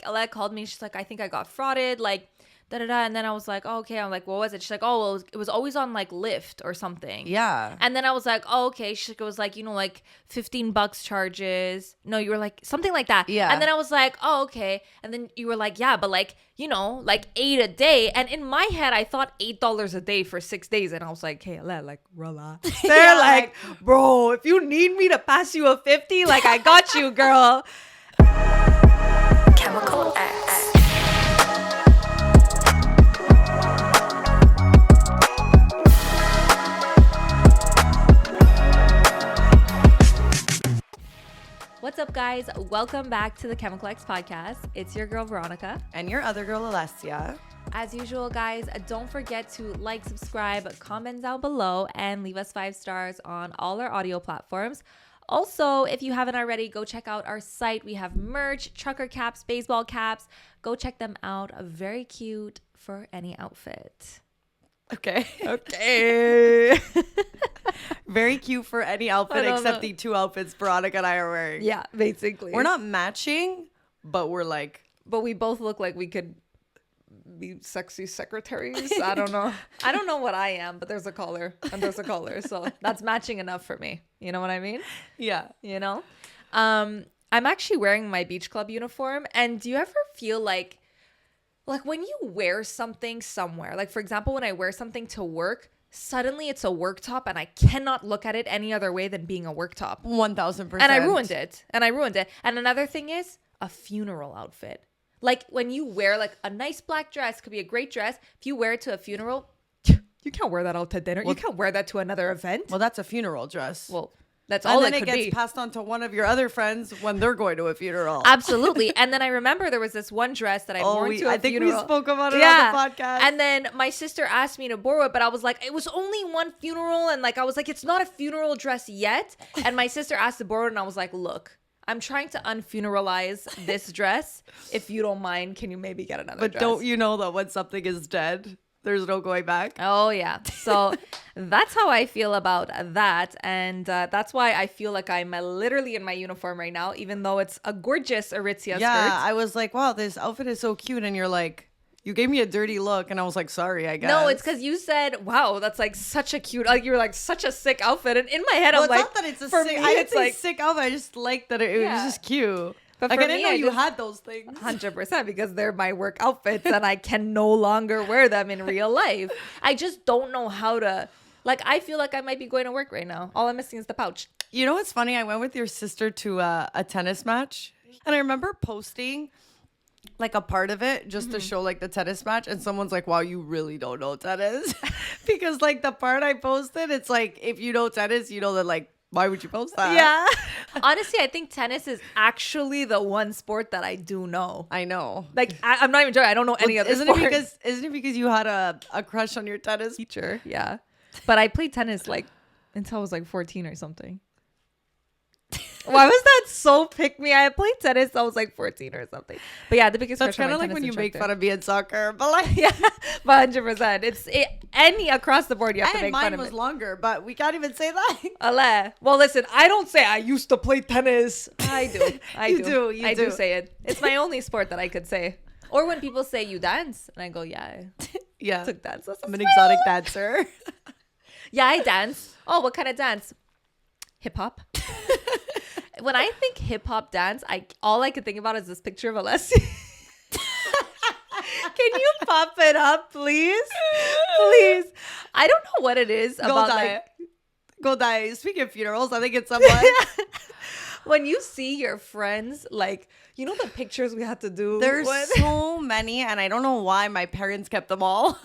Alessia called me. She's like, I think I got frauded. Like, da-da-da. And then I was like, oh, okay. I'm like, what was it? She's like, oh, well, it was always on like Lyft or something. Yeah. And then I was like, oh, okay. She was like, like $15 charges. No, you were like something like that. Yeah. And then I was like, oh, okay. And then you were like, yeah, but like, like $8 a day. And in my head, I thought $8 a day for 6 days. And I was like, hey, like, relax. They're like, bro, if you need me to pass you a 50, like, I got you, girl. Chemical X. What's up, guys? Welcome back to the Chemical X podcast. It's your girl, Veronica. And your other girl, Alessia. As usual, guys, don't forget to like, subscribe, comment down below, and leave us 5 stars on all our audio platforms. Also, if you haven't already, go check out our site. We have merch, trucker caps, baseball caps. Go check them out. Very cute for any outfit. Okay. Very cute for any outfit except the 2 outfits Veronica and I are wearing. Yeah, basically. We're not matching, but we're like... But we both look like we could be sexy secretaries. I don't know. I don't know what I am, but there's a collar and there's a collar. So that's matching enough for me. You know what I mean? Yeah. I'm actually wearing my beach club uniform. And do you ever feel like when you wear something somewhere, like for example, when I wear something to work, suddenly it's a work top and I cannot look at it any other way than being a work top. 1000%. And I ruined it. And another thing is a funeral outfit. Like when you wear like a nice black dress, could be a great dress. If you wear it to a funeral, you can't wear that out to dinner. You can't wear that to another event. Well, that's a funeral dress. Well, that's all and it then could it gets passed on to one of your other friends when they're going to a funeral. Absolutely. And then I remember there was this one dress that I wore to a funeral. I think we spoke about it on the podcast. And then my sister asked me to borrow it, but I was like, it was only one funeral. And like, I was like, it's not a funeral dress yet. And my sister asked to borrow it. And I was like, look, I'm trying to unfuneralize this dress. If you don't mind, can you maybe get another dress? But don't you know that when something is dead, there's no going back? Oh, yeah. So that's how I feel about that. And that's why I feel like I'm literally in my uniform right now, even though it's a gorgeous Aritzia skirt. Yeah, I was like, wow, this outfit is so cute. And you're like, you gave me a dirty look. And I was like, sorry, I guess. No, it's because you said, wow, that's like such a cute, like you were like such a sick outfit. And in my head, I'm like, it's not that it's a for sick, me, I didn't it's say like sick outfit. I just liked that it was just cute. But like, for I didn't me, know you had those things. 100% because they're my work outfits and I can no longer wear them in real life. I just don't know how to, like, I feel like I might be going to work right now. All I'm missing is the pouch. You know what's funny? I went with your sister to a tennis match and I remember posting like a part of it just to show like the tennis match. And someone's like, wow, you really don't know tennis. Because like the part I posted, it's like, if you know tennis, you know that like, why would you post that? Yeah. Honestly, I think tennis is actually the one sport that I do know. I know. Like, I'm not even joking. I don't know any other sport. Isn't it because you had a crush on your tennis teacher? Yeah. But I played tennis like until I was like 14 or something. Why was that so pick me? I played tennis. I was like 14 or something. But yeah, the biggest. That's kind of like when you make fun of me in soccer, but like yeah, 100%. It's any across the board. You have to make fun of it. Mine was longer, but we can't even say that. Ale. Well, listen, I don't say I used to play tennis. I do. I do say it. It's my only sport that I could say. Or when people say you dance, and I go, yeah, yeah, I took dance. I'm an exotic dancer. Yeah, I dance. Oh, what kind of dance? Hip hop. When I think hip hop dance, all I can think about is this picture of Alessia. Can you pop it up, please? Please. I don't know what it is about like. Go die. Speaking of funerals, I think it's someone. When you see your friends, like, you know the pictures we had to do? There's so many, and I don't know why my parents kept them all.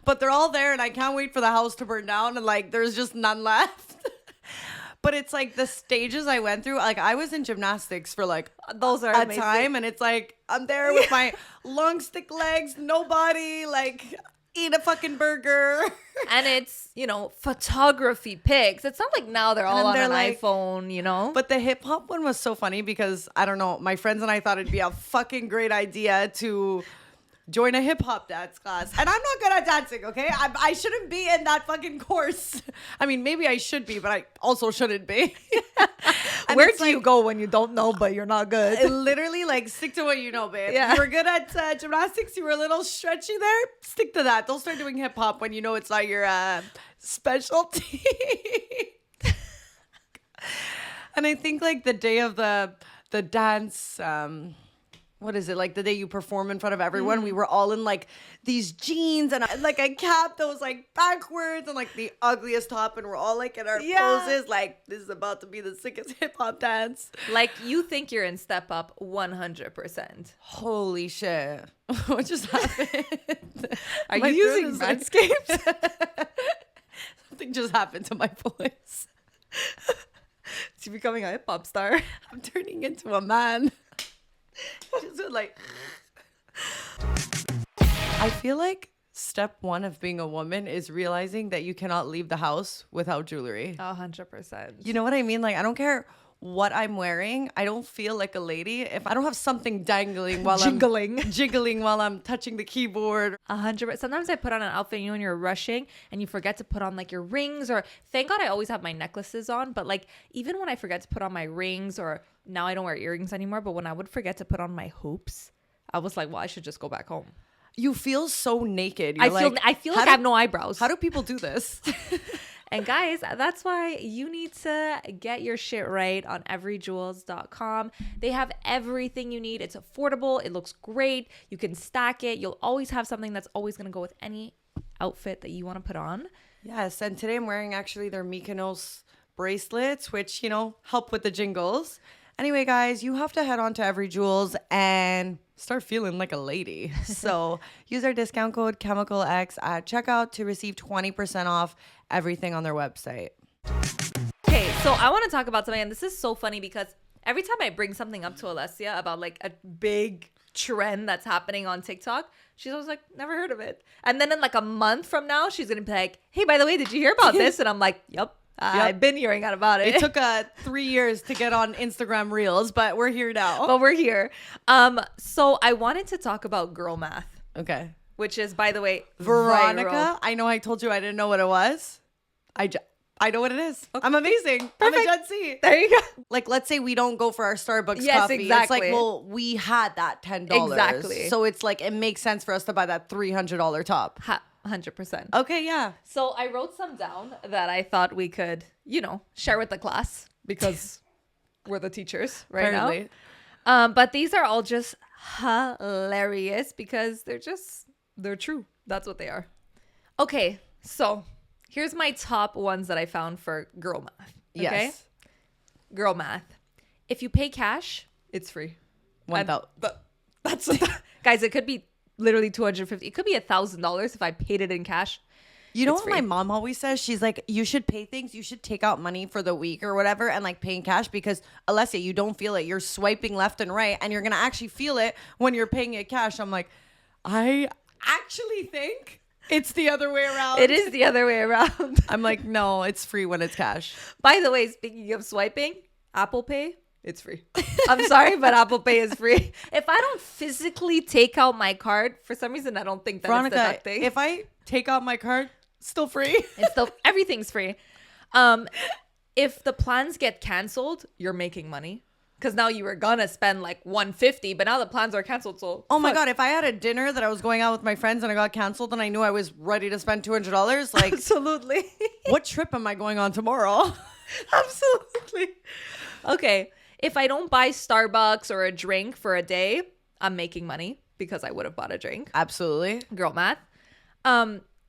But they're all there, and I can't wait for the house to burn down, and like, there's just none left. But it's like the stages I went through. Like I was in gymnastics for like those are a amazing. time, and it's like I'm there with my long stick legs, no body, like eat a fucking burger. And it's, photography pics. It's not like now they're all on an iPhone, But the hip hop one was so funny because I don't know, my friends and I thought it'd be a fucking great idea to join a hip hop dance class. And I'm not good at dancing, okay? I shouldn't be in that fucking course. I mean, maybe I should be, but I also shouldn't be. And Where it's do you like- go when you don't know, but you're not good? Literally, like, stick to what you know, babe. Yeah. You were good at gymnastics. You were a little stretchy there. Stick to that. Don't start doing hip hop when you know it's not your specialty. And I think like the day of the dance, what is it, like the day you perform in front of everyone, we were all in like these jeans and like a cap that was like backwards and like the ugliest top, and we're all like in our poses like this is about to be the sickest hip hop dance. Like you think you're in Step Up 100%. Holy shit. What just happened? Are My you throat using is like- Manscaped? Something just happened to my voice. Is he becoming a hip hop star? I'm turning into a man. Just like, I feel like step one of being a woman is realizing that you cannot leave the house without jewelry. 100%. You know what I mean? Like, I don't care what I'm wearing. I don't feel like a lady if I don't have something dangling while jiggling while I'm touching the keyboard. 100%. Sometimes I put on an outfit, when you're rushing and you forget to put on like your rings, or thank God I always have my necklaces on. But like, even when I forget to put on my rings, or now I don't wear earrings anymore, but when I would forget to put on my hoops, I was like, well, I should just go back home. You feel so naked. You're I feel like I have no eyebrows. How do people do this? And guys, that's why you need to get your shit right on everyjewels.com. They have everything you need. It's affordable. It looks great. You can stack it. You'll always have something that's always going to go with any outfit that you want to put on. Yes, and today I'm wearing actually their Mykonos bracelets, which, help with the jingles. Anyway, guys, you have to head on to Every Jewels and start feeling like a lady. So use our discount code ChemicalX at checkout to receive 20% off everything on their website. Okay, so I want to talk about something, and this is so funny because every time I bring something up to Alessia about like a big trend that's happening on TikTok, she's always like, never heard of it. And then in like a month from now, she's going to be like, hey, by the way, did you hear about this? And I'm like, yep. I've been hearing about it. It took 3 years to get on Instagram Reels, but we're here now. But we're here. So I wanted to talk about girl math. Okay. Which is, by the way, Veronica. viral. I know I told you I didn't know what it was. I know what it is. Okay. I'm amazing. Perfect. I'm a Gen Z. There you go. Like, let's say we don't go for our Starbucks Yes, coffee. exactly. It's like, well, we had that $10. Exactly. So it's like, it makes sense for us to buy that $300 top. 100%. Okay, yeah. So I wrote some down that I thought we could, share with the class because we're the teachers right now. But these are all just hilarious because they're true. That's what they are. Okay, so here's my top ones that I found for girl math. Okay? Yes. Girl math. If you pay cash, it's free. 1,000. That's guys, it could be literally $250. It could be $1,000 if I paid it in cash. You know It's what free. my mom always says? She's like, you should pay things. You should take out money for the week or whatever and like pay in cash because, Alessia, you don't feel it. You're swiping left and right and you're going to actually feel it when you're paying it cash. I'm like, I actually think it's the other way around. It is the other way around. I'm like, no, it's free when it's cash. By the way, speaking of swiping, Apple Pay, it's free. I'm sorry, but Apple Pay is free. If I don't physically take out my card, for some reason, I don't think that Veronica, it's deducting. if I take out my card, still free. It's still, everything's free. If the plans get canceled, you're making money. Because now you were gonna spend like $150, but now the plans are canceled. So Oh my God, if I had a dinner that I was going out with my friends and I got canceled and I knew I was ready to spend $200, like, absolutely. what trip am I going on tomorrow? Absolutely. Okay. If I don't buy Starbucks or a drink for a day, I'm making money because I would have bought a drink. Absolutely. Girl math.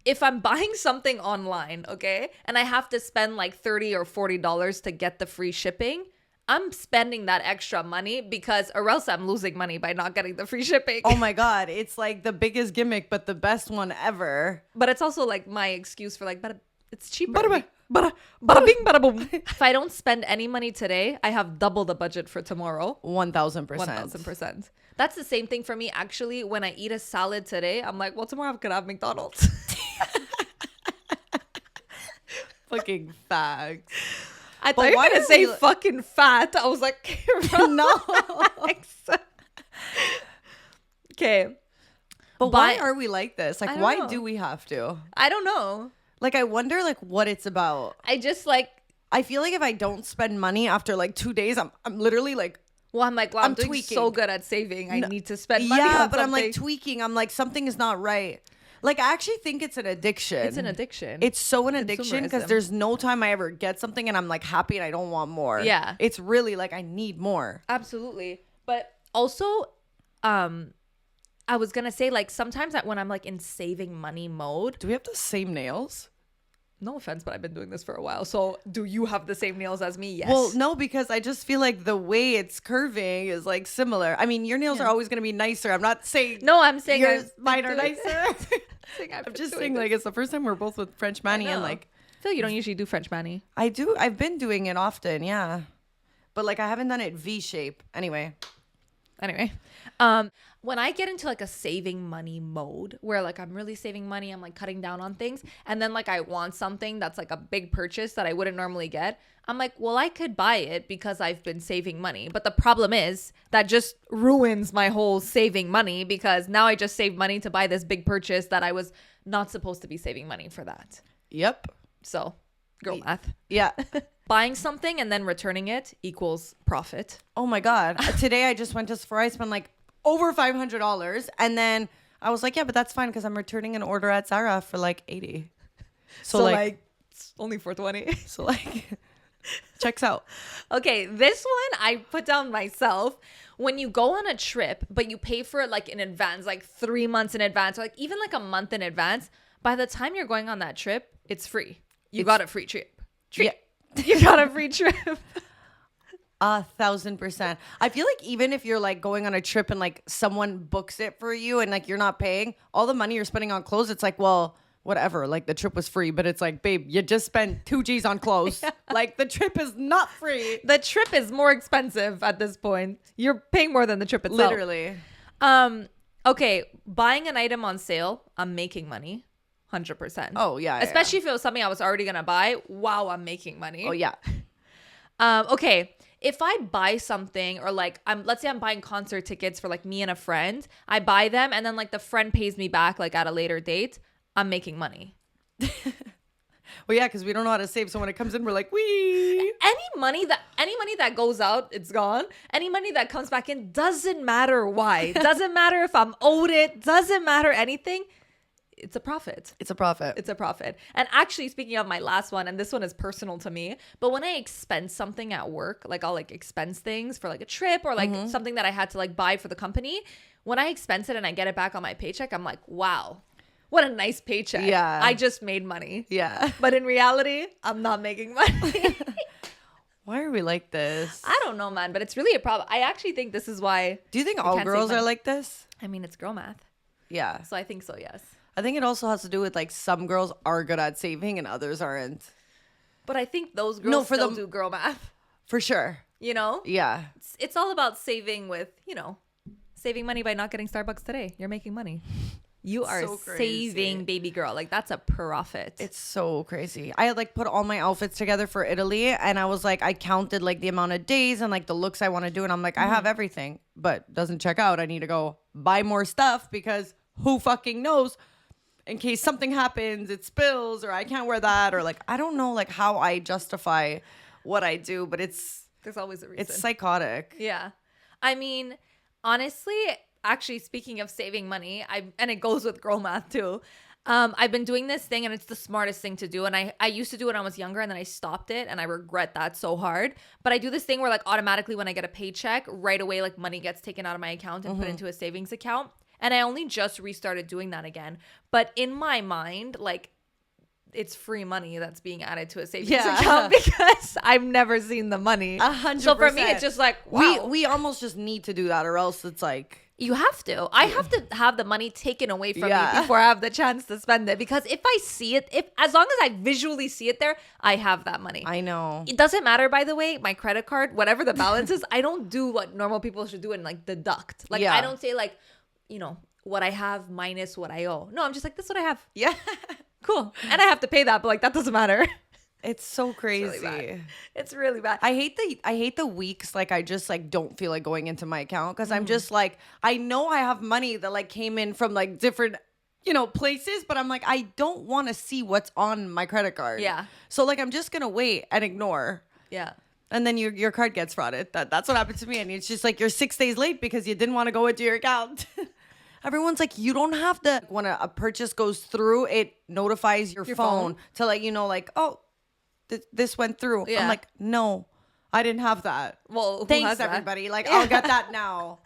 If I'm buying something online, okay, and I have to spend like $30 or $40 to get the free shipping, I'm spending that extra money because or else I'm losing money by not getting the free shipping. Oh my God, it's like the biggest gimmick, but the best one ever. But it's also like my excuse for like, but it's cheaper. Bada Bada bing, bada boom. If I don't spend any money today, I have double the budget for tomorrow. 1,000%. 1,000%. That's the same thing for me. Actually, when I eat a salad today, I'm like, well, tomorrow I'm gonna have McDonald's. Fucking facts. I thought you were gonna say fucking fat. I was like, No. Okay. But why are we like this? Like, why know. do we have to? I don't know. Like, I wonder, like, what it's about. I just like, I feel like if I don't spend money after like 2 days, I'm literally like, Well, I'm like, well, I'm doing tweaking. so good at saving. I need to spend money yeah, on but I'm like something. tweaking. I'm like, something is not right. Like, I actually think it's an addiction. It's an addiction. It's so an addiction because Consumerism. there's no time I ever get something and I'm like happy and I don't want more. Yeah. It's really like I need more. Absolutely. But also, I was going to say, like, sometimes when I'm like in saving money mode. Do we have the same nails? No offense, but I've been doing this for a while. So do you have the same nails as me? Yes. Well, no, because I just feel like the way it's curving is like similar. I mean, your nails are always going to be nicer. I'm not saying. No, I'm saying mine are nicer. I'm I'm just saying, like, it's the first time we're both with French Manny, and like, I feel like you don't usually do French Manny. I do. I've been doing it often, yeah, but like I haven't done it V shape. Anyway, when I get into like a saving money mode where like I'm really saving money, I'm like cutting down on things, and then like I want something that's like a big purchase that I wouldn't normally get, I'm like, well, I could buy it because I've been saving money. But the problem is that just ruins my whole saving money, because now I just saved money to buy this big purchase that I was not supposed to be saving money for that. yep, So girl math. yeah. Buying something and then returning it equals profit. Oh my God. Today I just went to Sephora. I spent like over $500. And then I was like, yeah, but that's fine because I'm returning an order at Zara for like 80. So like it's only $4.20. So like checks out. Okay, this one I put down myself. When you go on a trip, but you pay for it like in advance, like 3 months in advance, or like even like a month in advance, by the time you're going on that trip, it's free. You got a free trip. Yeah. You got a free trip. 1,000%. I feel like even if you're like going on a trip and like someone books it for you and like you're not paying all the money you're spending on clothes, it's like, well, whatever. Like the trip was free, but it's like, babe, you just spent 2 G's on clothes. Like the trip is not free. The trip is more expensive at this point. You're paying more than the trip itself. Literally. Okay, buying an item on sale, I'm making money. 100%. Oh, yeah. Especially if it was something I was already going to buy. Wow, I'm making money. Oh, yeah. Okay, if I buy something, or like let's say I'm buying concert tickets for like me and a friend, I buy them and then like the friend pays me back like at a later date, I'm making money. Well, yeah, because we don't know how to save. So when it comes in, we're like, wee. Any money that goes out, it's gone. Any money that comes back in, doesn't matter why. Doesn't matter if I'm owed it. Doesn't matter anything. It's a profit. It's a profit. It's a profit. And actually, speaking of my last one, and this one is personal to me, but when I expense something at work, like I'll like expense things for like a trip or like something that I had to like buy for the company, when I expense it and I get it back on my paycheck, I'm like, wow, what a nice paycheck. Yeah. I just made money. Yeah. But in reality, I'm not making money. Why are we like this? I don't know, man, but it's really a problem. I actually think this is why. Do you think we all can't save girls are money. like this? I mean, it's girl math. Yeah. So I think so, yes. I think it also has to do with like some girls are good at saving and others aren't. But I think those girls for still them- do girl math, For sure. you know? Yeah. It's all about saving with, saving money by not getting Starbucks today. You're making money. You are So crazy. saving, baby girl. Like, that's a profit. It's so crazy. I had like put all my outfits together for Italy and I was like, I counted like the amount of days and like the looks I want to do. And I'm like, I have everything, but doesn't check out. I need to go buy more stuff because who fucking knows? In case something happens, it spills or I can't wear that, or like, I don't know like how I justify what I do, but There's always a reason. it's psychotic. Yeah. I mean, honestly, actually, speaking of saving money, and it goes with girl math too. I've been doing this thing and it's the smartest thing to do. And I used to do it when I was younger and then I stopped it and I regret that so hard. But I do this thing where like automatically when I get a paycheck, right away, like money gets taken out of my account and put into a savings account. And I only just restarted doing that again. But in my mind, like, it's free money that's being added to a savings account because I've never seen the money. 100%. So for me, it's just like, wow. We almost just need to do that or else it's like. You have to. I have to have the money taken away from me before I have the chance to spend it. Because if I see it, as long as I visually see it there, I have that money. I know. It doesn't matter, by the way, my credit card, whatever the balance is, I don't do what normal people should do and like deduct. Like I don't say like, what I have minus what I owe. No, I'm just like, this is what I have. Yeah. Cool. And I have to pay that, but like that doesn't matter. It's so crazy. It's really bad. I hate the weeks like I just like don't feel like going into my account because I'm just like I know I have money that like came in from like different places, but I'm like, I don't want to see what's on my credit card. Yeah. So like, I'm just going to wait and ignore. Yeah. And then your card gets frauded. That's what happened to me. And it's just like, you're 6 days late because you didn't want to go into your account. Everyone's like, you don't have to, when a purchase goes through, it notifies your phone to let you know, like, oh, this went through. Yeah. I'm like, no, I didn't have that. Well, who thanks has that? everybody. Like, I'll get that now.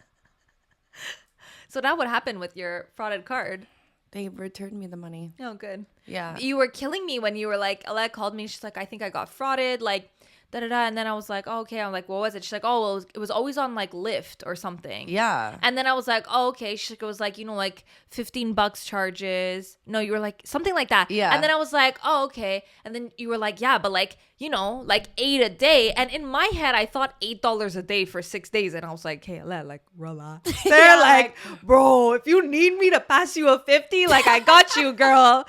So now what happened with your frauded card? They returned me the money. Oh, good. Yeah. You were killing me when you were like, Alessia called me. She's like, I think I got frauded. Like, da-da-da. And then I was like, oh, okay. I'm like, what was it? She's like, oh, well, it was always on like Lyft or something. Yeah. And then I was like, oh, okay. She was like, like $15 charges. No, you were like something like that. Yeah. And then I was like, oh, okay. And then you were like, yeah, but like, like 8 a day. And in my head, I thought $8 a day for 6 days. And I was like, hey, like, relax. They're like, bro, if you need me to pass you a 50, like, I got you, girl.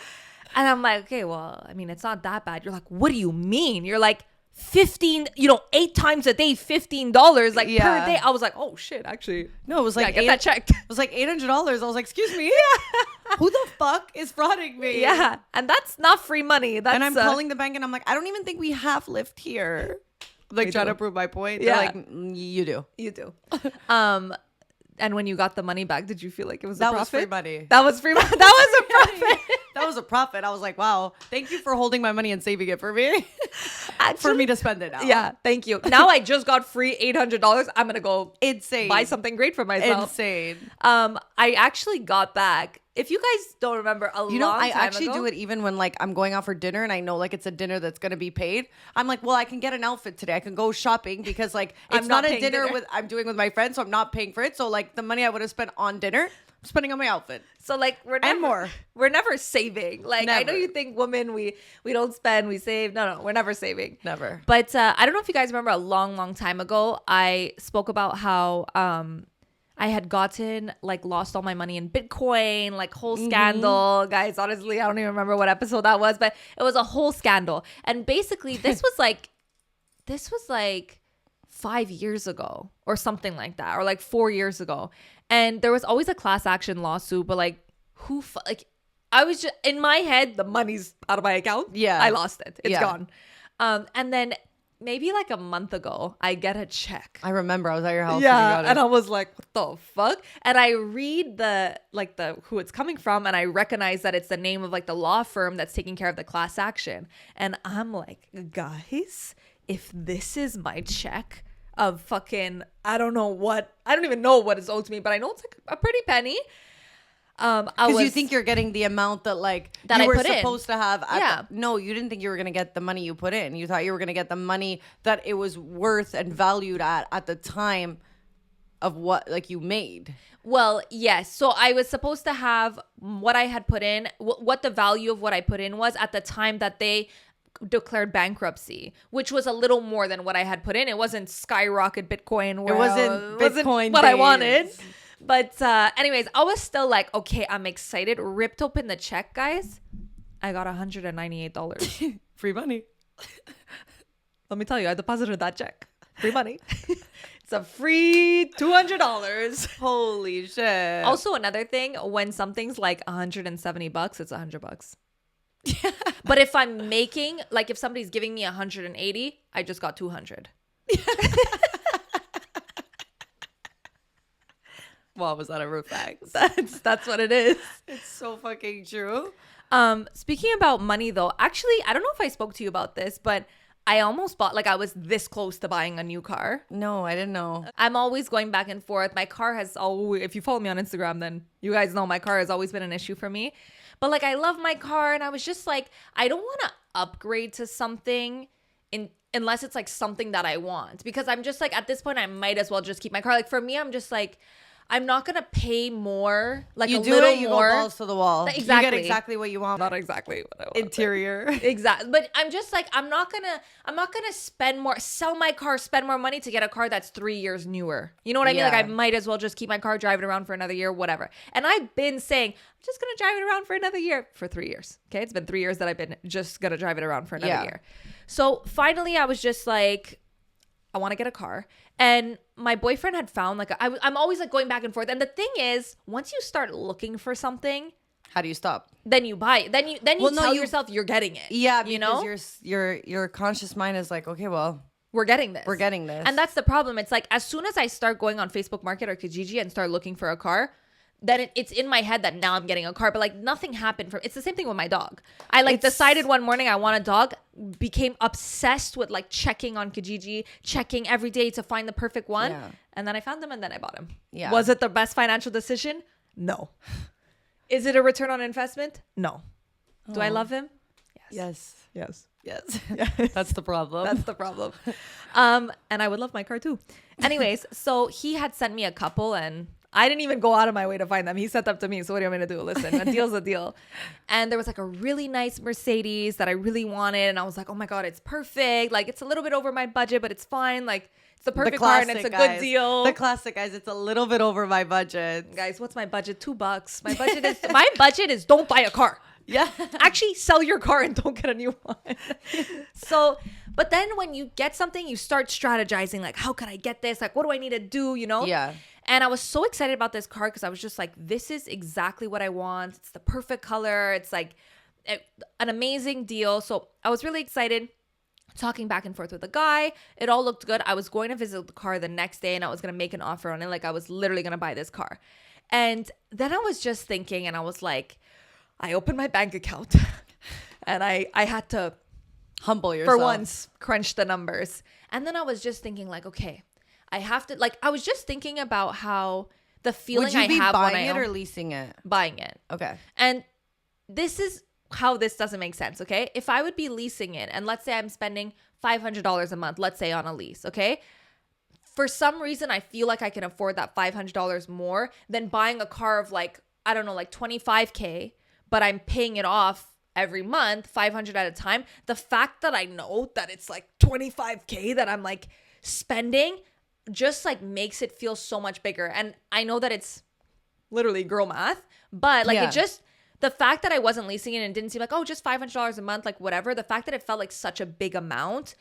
And I'm like, okay, well, I mean, it's not that bad. You're like, what do you mean? You're like, 15, 8 times a day, $15 like per day. I was like, oh shit, actually. No, it was like, get that checked. It was like $800. I was like, excuse me. Yeah. Who the fuck is frauding me? Yeah. And that's not free money. That's, and I'm calling the bank and I'm like, I don't even think we have Lyft here. Like, trying to prove my point. Yeah. They're like, you do. You do. And when you got the money back, did you feel like it was a that profit? was free money. That was free money. That was a profit. That was a profit. I was like, wow, thank you for holding my money and saving it for me. Actually, for me to spend it now. Yeah, thank you. Now I just got free $800. I'm going to go insane. Buy something great for myself. Insane. I actually got back. If you guys don't remember, I actually do it even when like I'm going out for dinner and I know like it's a dinner that's going to be paid. I'm like, well, I can get an outfit today. I can go shopping because like it's not a dinner I'm doing with my friends, so I'm not paying for it. So like the money I would have spent on dinner, I'm spending on my outfit. So like we're never saving. Like never. I know you think women we don't spend, we save. No, we're never saving. Never. But I don't know if you guys remember a long time ago, I spoke about how I had lost all my money in Bitcoin, like whole scandal. Guys, honestly, I don't even remember what episode that was, but it was a whole scandal. And basically this was like 5 years ago or something like that, or like 4 years ago. And there was always a class action lawsuit, but like I was just in my head, the money's out of my account. Yeah. I lost it. It's gone. And then maybe like a month ago, I get a check. I remember I was at your house. Yeah, and I was like, what the fuck? And I read the who it's coming from, and I recognize that it's the name of like the law firm that's taking care of the class action. And I'm like, guys, if this is my check of fucking, I don't even know what is owed to me, but I know it's like a pretty penny. Because you think you're getting the amount that that you were put supposed to have. Yeah. No, you didn't think you were going to get the money you put in. You thought you were going to get the money that it was worth and valued at the time of what you made. Well, yes. So I was supposed to have what I had put in, what the value of what I put in was at the time that they declared bankruptcy, which was a little more than what I had put in. It wasn't skyrocket Bitcoin. Where it wasn't Bitcoin what days. I wanted. But anyways, I was still like, okay, I'm excited. Ripped open the check, guys. I got $198. Free money. Let me tell you, I deposited that check. Free money. It's a free $200. Holy shit. Also, another thing, when something's like $170, it's $100. Yeah. But if I'm making, like if somebody's giving me 180, I just got 200. Well, was that a real fact? That's what it is. It's so fucking true. Speaking about money though, actually, I don't know if I spoke to you about this, but I almost bought, I was this close to buying a new car. No, I didn't know. I'm always going back and forth. My car has always, if you follow me on Instagram, then you guys know my car has always been an issue for me. But I love my car, and I was just like, I don't want to upgrade to something unless it's something that I want, because I'm just at this point, I might as well just keep my car. For me, I'm just I'm not gonna pay more. You a do little it, you more. go balls to the wall. Exactly. You get exactly what you want. Not exactly what I want. Interior. Exactly. But I'm just I'm not gonna spend more, sell my car, spend more money to get a car that's 3 years newer. You know what I mean? I might as well just keep my car, drive it around for another year, whatever. And I've been saying, I'm just gonna drive it around for another year for 3 years. Okay, it's been 3 years that I've been just gonna drive it around for another year. So finally, I was just I want to get a car. And my boyfriend had found I'm always going back and forth. And the thing is, once you start looking for something, How do you stop? Then you buy it. Then you tell yourself you're getting it. Yeah, because you know, your conscious mind is like, okay, well, we're getting this. And that's the problem. It's like as soon as I start going on Facebook Market or Kijiji and start looking for a car, then it's in my head that now I'm getting a car. But like nothing happened from. It's the same thing with my dog. I decided one morning I want a dog, became obsessed with like checking on Kijiji, checking every day to find the perfect one. Yeah. And then I found him and then I bought him. Yeah. Was it the best financial decision? No. Is it a return on investment? No. Do I love him? Yes. Yes. That's the problem. That's the problem. And I would love my car too. Anyways, so he had sent me a couple and I didn't even go out of my way to find them. He sent them to me. So what do you want me to do? Listen, a deal's a deal. And there was like a really nice Mercedes that I really wanted. And I was like, oh my God, it's perfect. Like it's a little bit over my budget, but it's fine. Like it's the perfect car and it's a good deal. The classic, guys. It's a little bit over my budget. Guys, what's my budget? $2. My budget is don't buy a car. Yeah. Actually sell your car and don't get a new one. So, but then when you get something, you start strategizing like, how can I get this? Like, what do I need to do? You know? Yeah. And I was so excited about this car because I was just like, this is exactly what I want. It's the perfect color. It's like an amazing deal. So I was really excited. Talking back and forth with the guy. It all looked good. I was going to visit the car the next day and I was going to make an offer on it. Like I was literally going to buy this car. And then I was just thinking and I was like, I opened my bank account and I had to humble yourself for once, crunch the numbers. And then I was just thinking like, okay, I have to like, I was just thinking about how the feeling I have when I Would you be buying it or leasing it? Buying it. Okay. And this is how this doesn't make sense, okay? If I would be leasing it and let's say I'm spending $500 a month, let's say on a lease, okay? For some reason, I feel like I can afford that $500 more than buying a car of like, I don't know, like $25K, but I'm paying it off every month, $500 at a time. The fact that I know that it's like $25K that I'm like spending just like makes it feel so much bigger. And I know that it's literally girl math, but like it just, the fact that I wasn't leasing it and it didn't seem like, oh, just $500 a month, like whatever. The fact that it felt like such a big amount,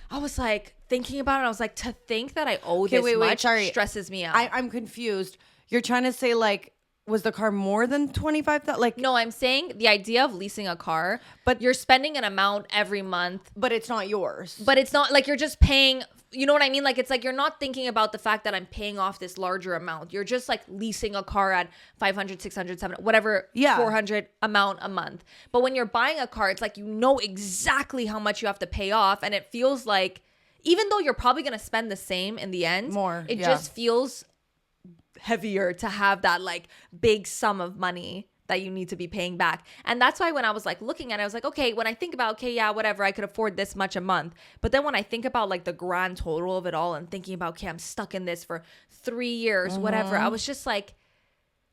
I was like thinking about it. And I was like, to think that I owe this much stresses me out. I'm confused. You're trying to say like, was the car more than 25,000? Like, no, I'm saying the idea of leasing a car, but you're spending an amount every month, but it's not yours. But it's not like you're just paying. You know what I mean? Like, it's like you're not thinking about the fact that I'm paying off this larger amount. You're just like leasing a car at 500, 600, 700, whatever, 400 amount a month. But when you're buying a car, it's like you know exactly how much you have to pay off. And it feels like, even though you're probably going to spend the same in the end, it just feels heavier to have that like big sum of money that you need to be paying back. And that's why when I was like looking at it, I was like, okay, when I think about, okay, yeah, whatever, I could afford this much a month. But then when I think about like the grand total of it all and thinking about, okay, I'm stuck in this for 3 years, whatever, I was just like,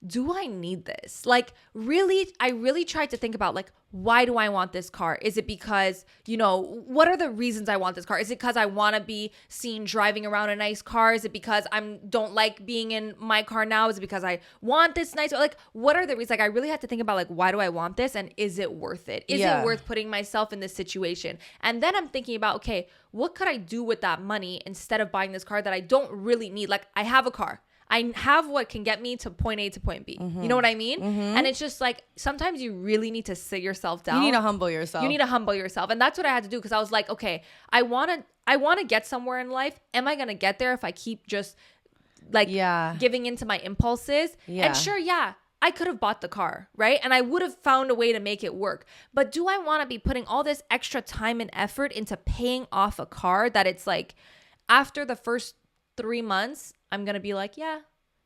do I need this? Like, really, I really tried to think about like, why do I want this car? Is it because, you know, what are the reasons I want this car? Is it because I want to be seen driving around a nice car? Is it because I don't like being in my car now? Is it because I want this nice, like, what are the reasons? Like, I really had to think about like, why do I want this? And is it worth it? Is it worth putting myself in this situation? And then I'm thinking about, okay, what could I do with that money instead of buying this car that I don't really need? Like, I have a car. I have what can get me to point A to point B. You know what I mean? And it's just like, sometimes you really need to sit yourself down. You need to humble yourself. And that's what I had to do. Because I was like, okay, I want to get somewhere in life. Am I going to get there if I keep just like giving into my impulses? And sure, I could have bought the car, right? And I would have found a way to make it work. But do I want to be putting all this extra time and effort into paying off a car that it's like, after the first 3 months, I'm going to be like, yeah,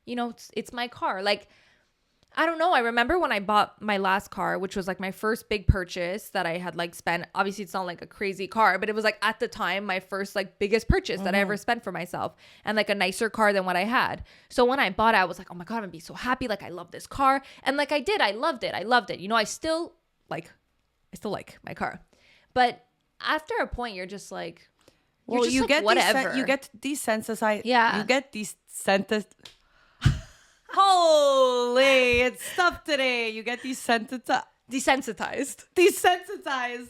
you know, it's my car. Like, I don't know. I remember when I bought my last car, which was like my first big purchase that I had like spent. Obviously, it's not like a crazy car, but it was like at the time, my first like biggest purchase that I ever spent for myself, and like a nicer car than what I had. So when I bought it, I was like, oh my God, I'm going to be so happy. Like, I love this car. And like I did, I loved it. You know, I still like my car. But after a point, you're just like, well, you like, get whatever. You get desensitized. Yeah. You get desensitized. Holy, it's tough today. You get desensitized. Desensitized.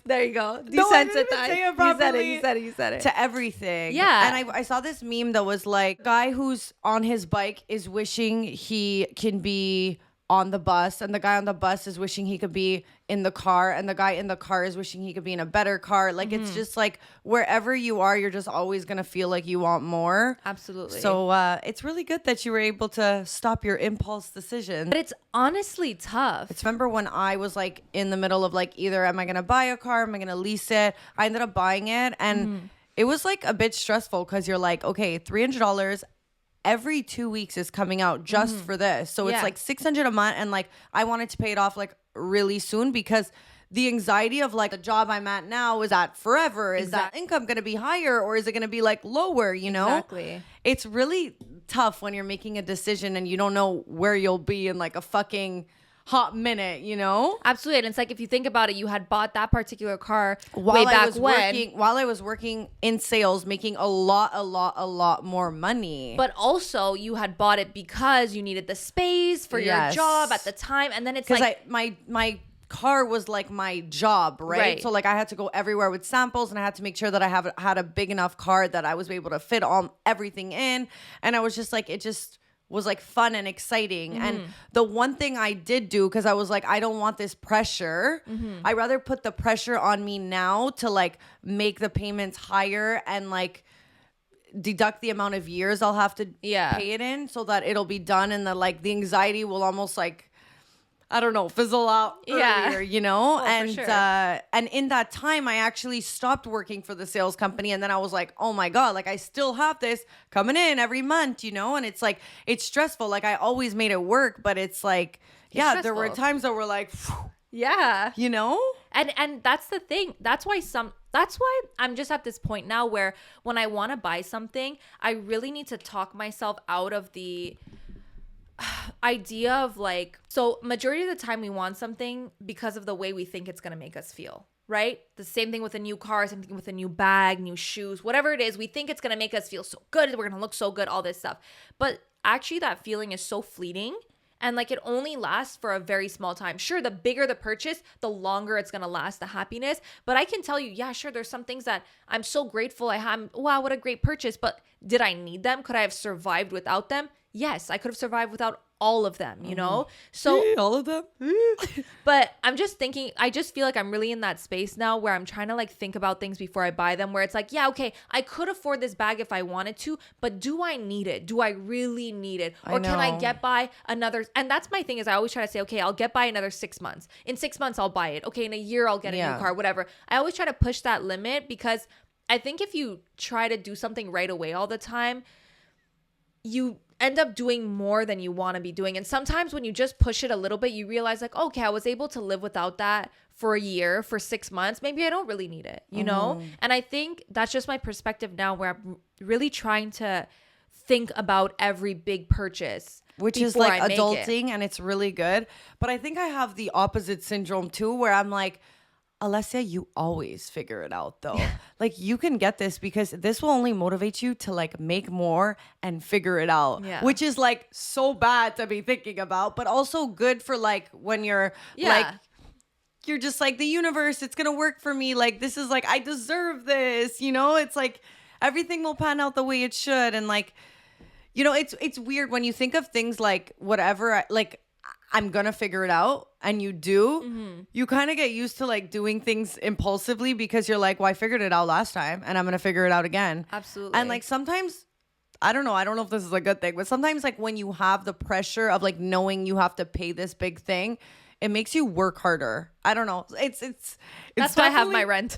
There you go. Desensitized. No, I didn't even say it properly. You said it. To everything. Yeah. And I saw this meme that was like, guy who's on his bike is wishing he can be on the bus, and the guy on the bus is wishing he could be in the car, and the guy in the car is wishing he could be in a better car. Like it's just like wherever you are, you're just always gonna feel like you want more. Absolutely. So it's really good that you were able to stop your impulse decision. But it's honestly tough. It's remember when I was like in the middle of like either am I gonna buy a car, am I gonna lease it? I ended up buying it, and it was like a bit stressful because you're like, okay, $300 every 2 weeks is coming out just for this. So it's like $600 a month, and like I wanted to pay it off like really soon because the anxiety of like the job I'm at now is at forever. Is that income going to be higher, or is it going to be like lower, you know? Exactly. It's really tough when you're making a decision and you don't know where you'll be in like a fucking hot minute, you know? Absolutely. And it's like, if you think about it, you had bought that particular car way back when. While I was working in sales, making a lot more money. But also you had bought it because you needed the space for your job at the time. And then it's like, my car was like my job, right? So like I had to go everywhere with samples, and I had to make sure that I had a big enough car that I was able to fit everything in. And I was just like, it just was like fun and exciting. And the one thing I did do, because I was like, I don't want this pressure. I rather put the pressure on me now to like make the payments higher and like deduct the amount of years I'll have to pay it in, so that it'll be done, and the like the anxiety will almost like, I don't know, fizzle out earlier, you know? Oh, and for sure. And in that time, I actually stopped working for the sales company. And then I was like, oh my God, like I still have this coming in every month, you know? And it's like, it's stressful. Like I always made it work, but it's like, there were times that were like, you know? And that's the thing. That's why I'm just at this point now where when I want to buy something, I really need to talk myself out of the idea of like, so majority of the time we want something because of the way we think it's going to make us feel, right? The same thing with a new car, same thing with a new bag, new shoes, whatever it is, we think it's going to make us feel so good, we're going to look so good, all this stuff. But actually that feeling is so fleeting, and like it only lasts for a very small time. Sure, the bigger the purchase, the longer it's going to last, the happiness. But I can tell you, yeah, sure, there's some things that I'm so grateful I have. Wow, what a great purchase. But did I need them? Could I have survived without them? Yes, I could have survived without all of them, you know? So all of them. But I'm just thinking, I just feel like I'm really in that space now where I'm trying to like think about things before I buy them, where it's like, yeah, okay, I could afford this bag if I wanted to, but do I need it? Do I really need it? Or can I get by another? And that's my thing, is I always try to say, okay, I'll get by another 6 months. In 6 months, I'll buy it. Okay, in a year, I'll get a new car, whatever. I always try to push that limit, because I think if you try to do something right away all the time, you end up doing more than you want to be doing. And sometimes when you just push it a little bit, you realize like, okay, I was able to live without that for a year, for 6 months. Maybe I don't really need it, you know? And I think that's just my perspective now, where I'm really trying to think about every big purchase. Which is like adulting, and it's really good. But I think I have the opposite syndrome too, where I'm like, Alessia, you always figure it out though. Like you can get this, because this will only motivate you to like make more and figure it out, which is like so bad to be thinking about, but also good for like when you're like, you're just like, the universe, it's going to work for me. Like, this is like, I deserve this, you know, it's like everything will pan out the way it should. And like, you know, it's weird when you think of things like whatever, like I'm going to figure it out, and you do, you kind of get used to like doing things impulsively, because you're like, well, I figured it out last time and I'm going to figure it out again. Absolutely. And like sometimes, I don't know if this is a good thing, but sometimes like when you have the pressure of like knowing you have to pay this big thing, it makes you work harder. I don't know. It's that's why I have my rent.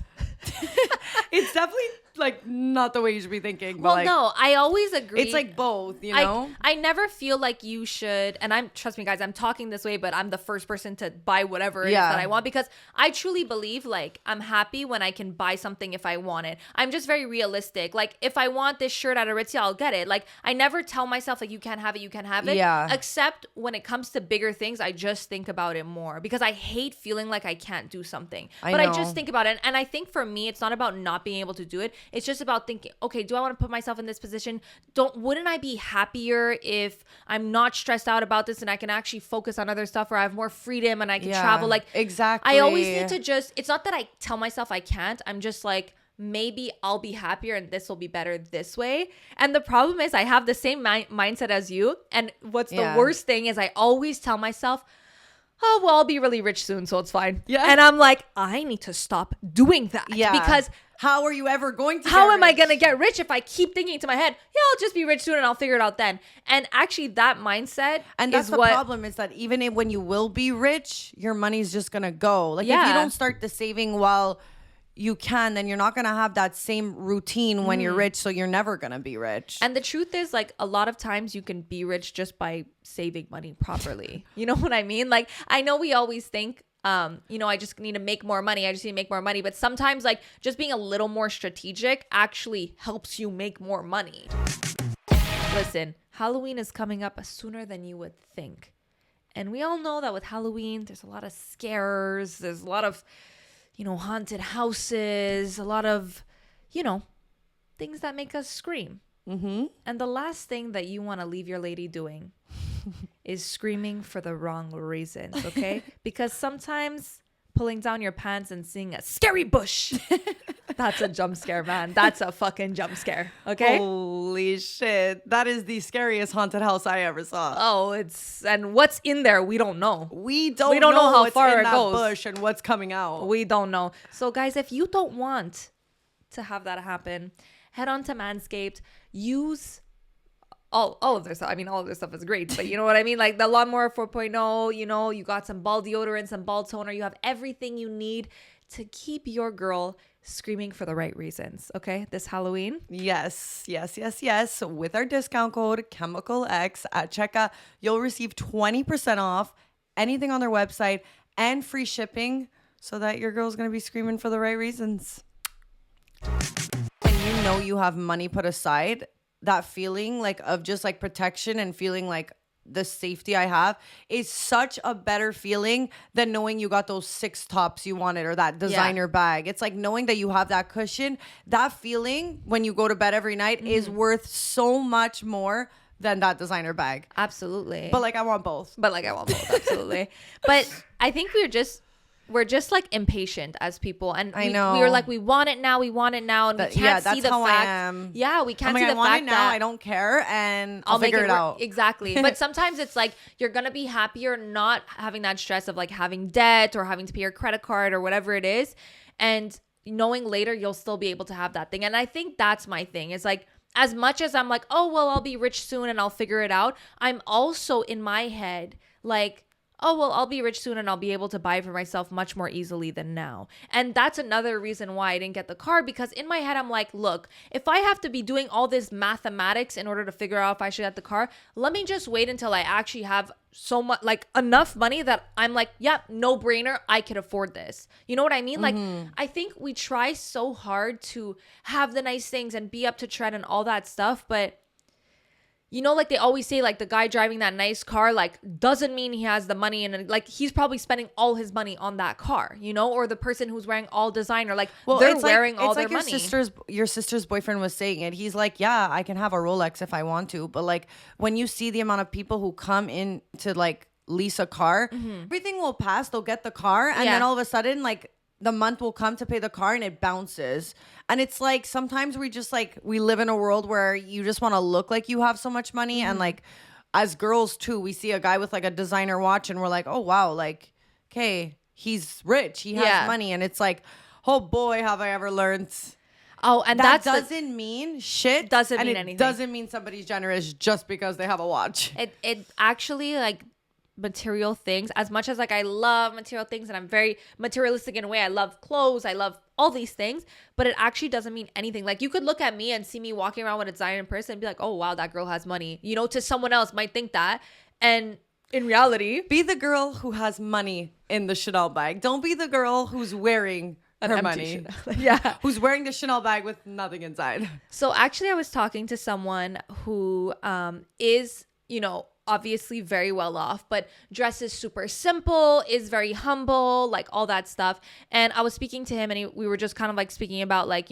It's definitely like not the way you should be thinking. But well, like, no, I always agree. It's like both, you know? I never feel like you should, and trust me guys, I'm talking this way, but I'm the first person to buy whatever it is that I want, because I truly believe like I'm happy when I can buy something if I want it. I'm just very realistic. Like if I want this shirt at Aritzia, I'll get it. Like I never tell myself like you can't have it, you can't have it. Yeah. Except when it comes to bigger things, I just think about it more, because I hate feeling like I can't do something. I just think about it. And I think for me, it's not about not being able to do it. It's just about thinking, okay, do I want to put myself in this position? Wouldn't I be happier if I'm not stressed out about this and I can actually focus on other stuff, or I have more freedom and I can travel? Like, exactly. I always need to just, it's not that I tell myself I can't. I'm just like, maybe I'll be happier and this will be better this way. And the problem is I have the same mindset as you. And what's the worst thing is I always tell myself, oh, well, I'll be really rich soon, so it's fine. Yeah. And I'm like, I need to stop doing that. Yeah. Because how are you ever going to How am I going to get rich if I keep thinking to my head, yeah, I'll just be rich soon and I'll figure it out then. And actually that mindset and that's the problem is that even when you will be rich, your money's just going to go. Like if you don't start the saving while you can, then you're not going to have that same routine when you're rich. So you're never going to be rich. And the truth is, like, a lot of times you can be rich just by saving money properly. You know what I mean? Like, I know we always think, I just need to make more money. I just need to make more money. But sometimes, like, just being a little more strategic actually helps you make more money. Listen, Halloween is coming up sooner than you would think. And we all know that with Halloween, there's a lot of scares. There's a lot of haunted houses, a lot of, things that make us scream. Mm-hmm. And the last thing that you want to leave your lady doing is screaming for the wrong reasons, okay? Because sometimes pulling down your pants and seeing a scary bush, that's a jump scare, man. That's a fucking jump scare, okay? Holy shit. That is the scariest haunted house I ever saw. Oh, and what's in there, we don't know. We don't know how far it goes. Bush and what's coming out. We don't know. So guys, if you don't want to have that happen, head on to Manscaped. Use all of their stuff. I mean, all of their stuff is great, but you know what I mean? Like the Lawnmower 4.0, you got some ball deodorant, some ball toner. You have everything you need to keep your girl screaming for the right reasons, okay? This Halloween. Yes. With our discount code ChemicalX at checkout, you'll receive 20% off anything on their website and free shipping so that your girl's going to be screaming for the right reasons. When you have money put aside, that feeling like of just like protection and feeling like the safety I have is such a better feeling than knowing you got those 6 tops you wanted or that designer bag. It's like knowing that you have that cushion. That feeling when you go to bed every night is worth so much more than that designer bag. Absolutely. But like I want both. Absolutely. But I think we're just like impatient as people, and I know we were like, we want it now, and we can't see the fact. I am. Yeah, we can't see the fact. I want it now. I don't care, and I'll figure it out. Exactly. But sometimes it's like you're gonna be happier not having that stress of like having debt or having to pay your credit card or whatever it is, and knowing later you'll still be able to have that thing. And I think that's my thing. It's like, as much as I'm like, oh well, I'll be rich soon and I'll figure it out, I'm also in my head like, oh, well, I'll be rich soon and I'll be able to buy for myself much more easily than now. And that's another reason why I didn't get the car, because in my head, I'm like, look, if I have to be doing all this mathematics in order to figure out if I should get the car, let me just wait until I actually have so much, like enough money that I'm like, yep, no brainer, I could afford this. You know what I mean? Like, I think we try so hard to have the nice things and be up to trend and all that stuff, but like they always say, like the guy driving that nice car, like doesn't mean he has the money, and like he's probably spending all his money on that car, or the person who's wearing all designer, like they're wearing all their money. Your sister's boyfriend was saying it. He's like, yeah, I can have a Rolex if I want to, but like when you see the amount of people who come in to like lease a car, everything will pass. They'll get the car, and then all of a sudden, like the month will come to pay the car and it bounces. And it's like sometimes we live in a world where you just want to look like you have so much money. And like as girls too, we see a guy with like a designer watch and we're like, oh wow, like, okay, he's rich, he has money. And it's like, oh boy, have I ever learned. Oh, and that doesn't mean shit. Doesn't mean anything. It doesn't mean somebody's generous just because they have a watch. It actually, like, material things, as much as like I love material things and I'm very materialistic in a way, I love clothes, I love all these things, but it actually doesn't mean anything. Like you could look at me and see me walking around with a designer person and be like, oh wow, that girl has money, to someone else might think that, and in reality, be the girl who has money in the Chanel bag. Don't be the girl who's wearing her money. Who's wearing the Chanel bag with nothing inside. So actually I was talking to someone who is obviously very well off, but dresses super simple, is very humble, like all that stuff. And I was speaking to him and we were just kind of like speaking about like,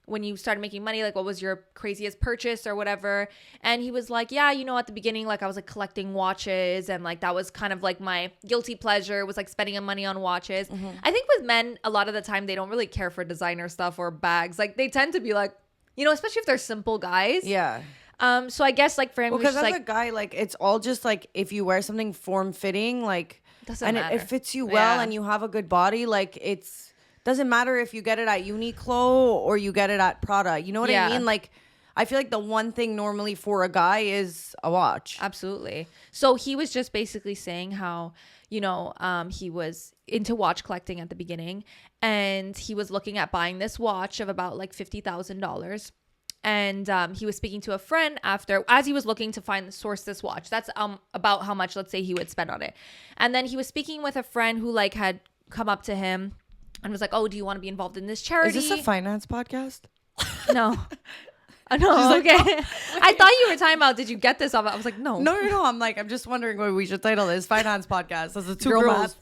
when you started making money, like what was your craziest purchase or whatever? And he was like, yeah, at the beginning, like I was like collecting watches, and like that was kind of like my guilty pleasure, was like spending money on watches. I think with men, a lot of the time, they don't really care for designer stuff or bags. Like they tend to be like, especially if they're simple guys. Yeah. So I guess like for him, because as like a guy, like it's all just like if you wear something form fitting, like doesn't matter. It fits you well and you have a good body, like it's doesn't matter if you get it at Uniqlo or you get it at Prada. You know what I mean? Like I feel like the one thing normally for a guy is a watch. Absolutely. So he was just basically saying how, he was into watch collecting at the beginning, and he was looking at buying this watch of about like $50,000. And he was speaking to a friend as he was looking to source this watch. That's about how much, let's say, he would spend on it. And then he was speaking with a friend who like had come up to him and was like, oh, do you want to be involved in this charity? Is this a finance podcast? No. No, okay. I thought you were talking about, did you get this off? I was like, no. No. I'm just wondering what we should title this. Finance podcast. That's a girl math.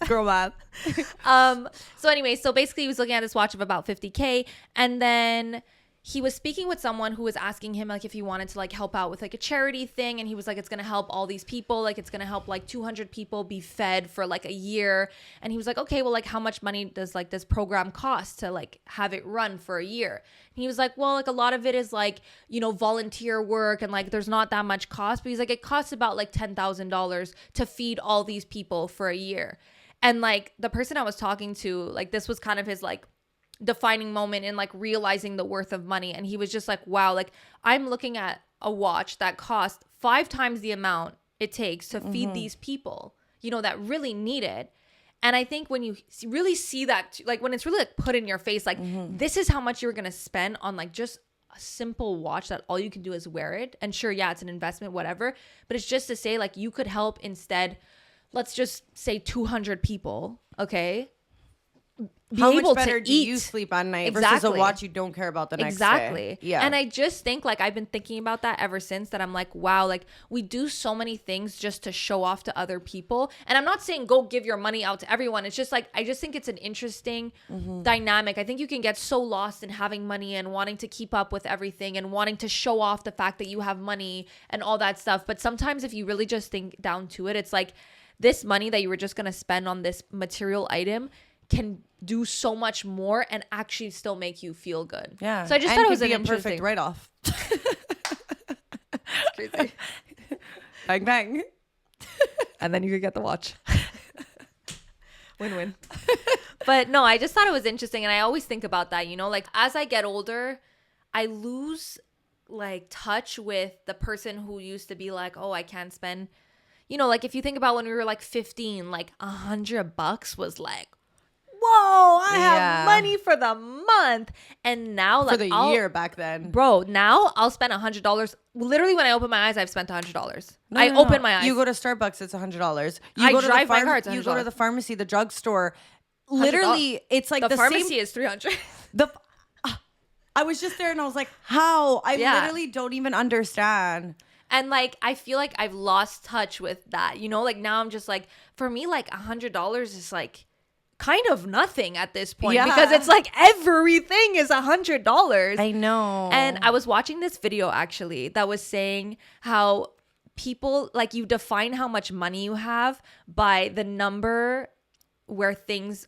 So anyway, so basically he was looking at this watch of about $50K, and then he was speaking with someone who was asking him like if he wanted to like help out with like a charity thing, and he was like, it's gonna help all these people, like it's gonna help like 200 people be fed for like a year. And he was like, okay, well, like how much money does like this program cost to like have it run for a year? And he was like, well, like a lot of it is like, volunteer work, and like there's not that much cost, but he's like, it costs about like $10,000 to feed all these people for a year. And like the person I was talking to, like this was kind of his like defining moment in like realizing the worth of money. And he was just like, wow, like I'm looking at a watch that costs 5 times the amount it takes to feed these people, that really need it. And I think when you really see that, like when it's really like put in your face, like this is how much you're going to spend on like just a simple watch that all you can do is wear it. And sure, yeah, it's an investment, whatever, but it's just to say like you could help instead, let's just say 200 people, okay? How much better do you sleep at night versus a watch you don't care about the next day? Exactly. Yeah. And I just think like I've been thinking about that ever since, that I'm like, wow, like we do so many things just to show off to other people. And I'm not saying go give your money out to everyone. It's just like, I just think it's an interesting dynamic. I think you can get so lost in having money and wanting to keep up with everything and wanting to show off the fact that you have money and all that stuff. But sometimes if you really just think down to it, it's like this money that you were just going to spend on this material item can do so much more and actually still make you feel good. Yeah. So I just thought it was an perfect write-off. Crazy. Bang bang. And then you could get the watch. Win-win. But no, I just thought it was interesting, and I always think about that, like as I get older, I lose like touch with the person who used to be like, oh, I can't spend, like if you think about when we were like 15, like $100 was like, whoa, I have money for the month. And now like for the year back then. Bro, now I'll spend $100. Literally when I open my eyes, I've spent $100. I open my eyes. You go to Starbucks, it's $100. I drive my car, it's $100. You go to the pharmacy, the drugstore. Literally, it's like the pharmacy is $300. I was just there and I was like, how? I literally don't even understand. And like, I feel like I've lost touch with that, like now I'm just like, for me, like $100 is like kind of nothing at this point because it's like everything is $100. I know. And I was watching this video actually that was saying how people, like, you define how much money you have by the number where things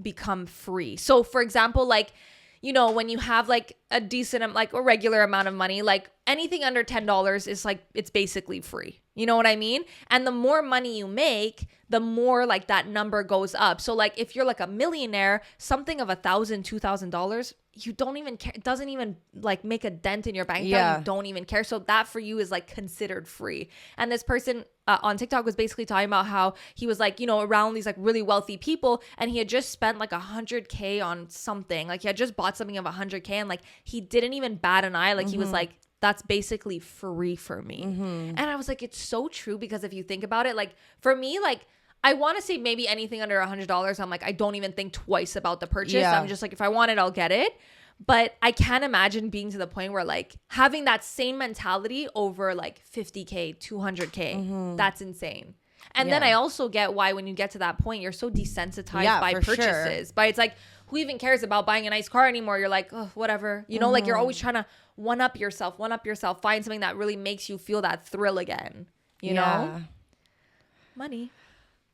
become free. So for example, like, when you have like a decent, like a regular amount of money, like anything under $10 is like, it's basically free. You know what I mean? And the more money you make, the more like that number goes up. So like if you're like a millionaire, something of $1,000, $2,000, you don't even care. It doesn't even like make a dent in your bank account. You don't even care. So that for you is like considered free. And this person on TikTok was basically talking about how he was like, around these like really wealthy people, and he had just spent like $100K on something. Like he had just bought something of $100K, and like he didn't even bat an eye. Like he was like, that's basically free for me. And I was like, it's so true, because if you think about it, like for me, like I want to say maybe anything under $100, I'm like, I don't even think twice about the purchase. I'm just like, if I want it, I'll get it. But I can't imagine being to the point where like having that same mentality over like 50K, 200K. That's insane. And then I also get why when you get to that point, you're so desensitized by purchases. But it's like, who even cares about buying a nice car anymore? You're like, oh, whatever. You know, like you're always trying to one up yourself, find something that really makes you feel that thrill again. You know? Money.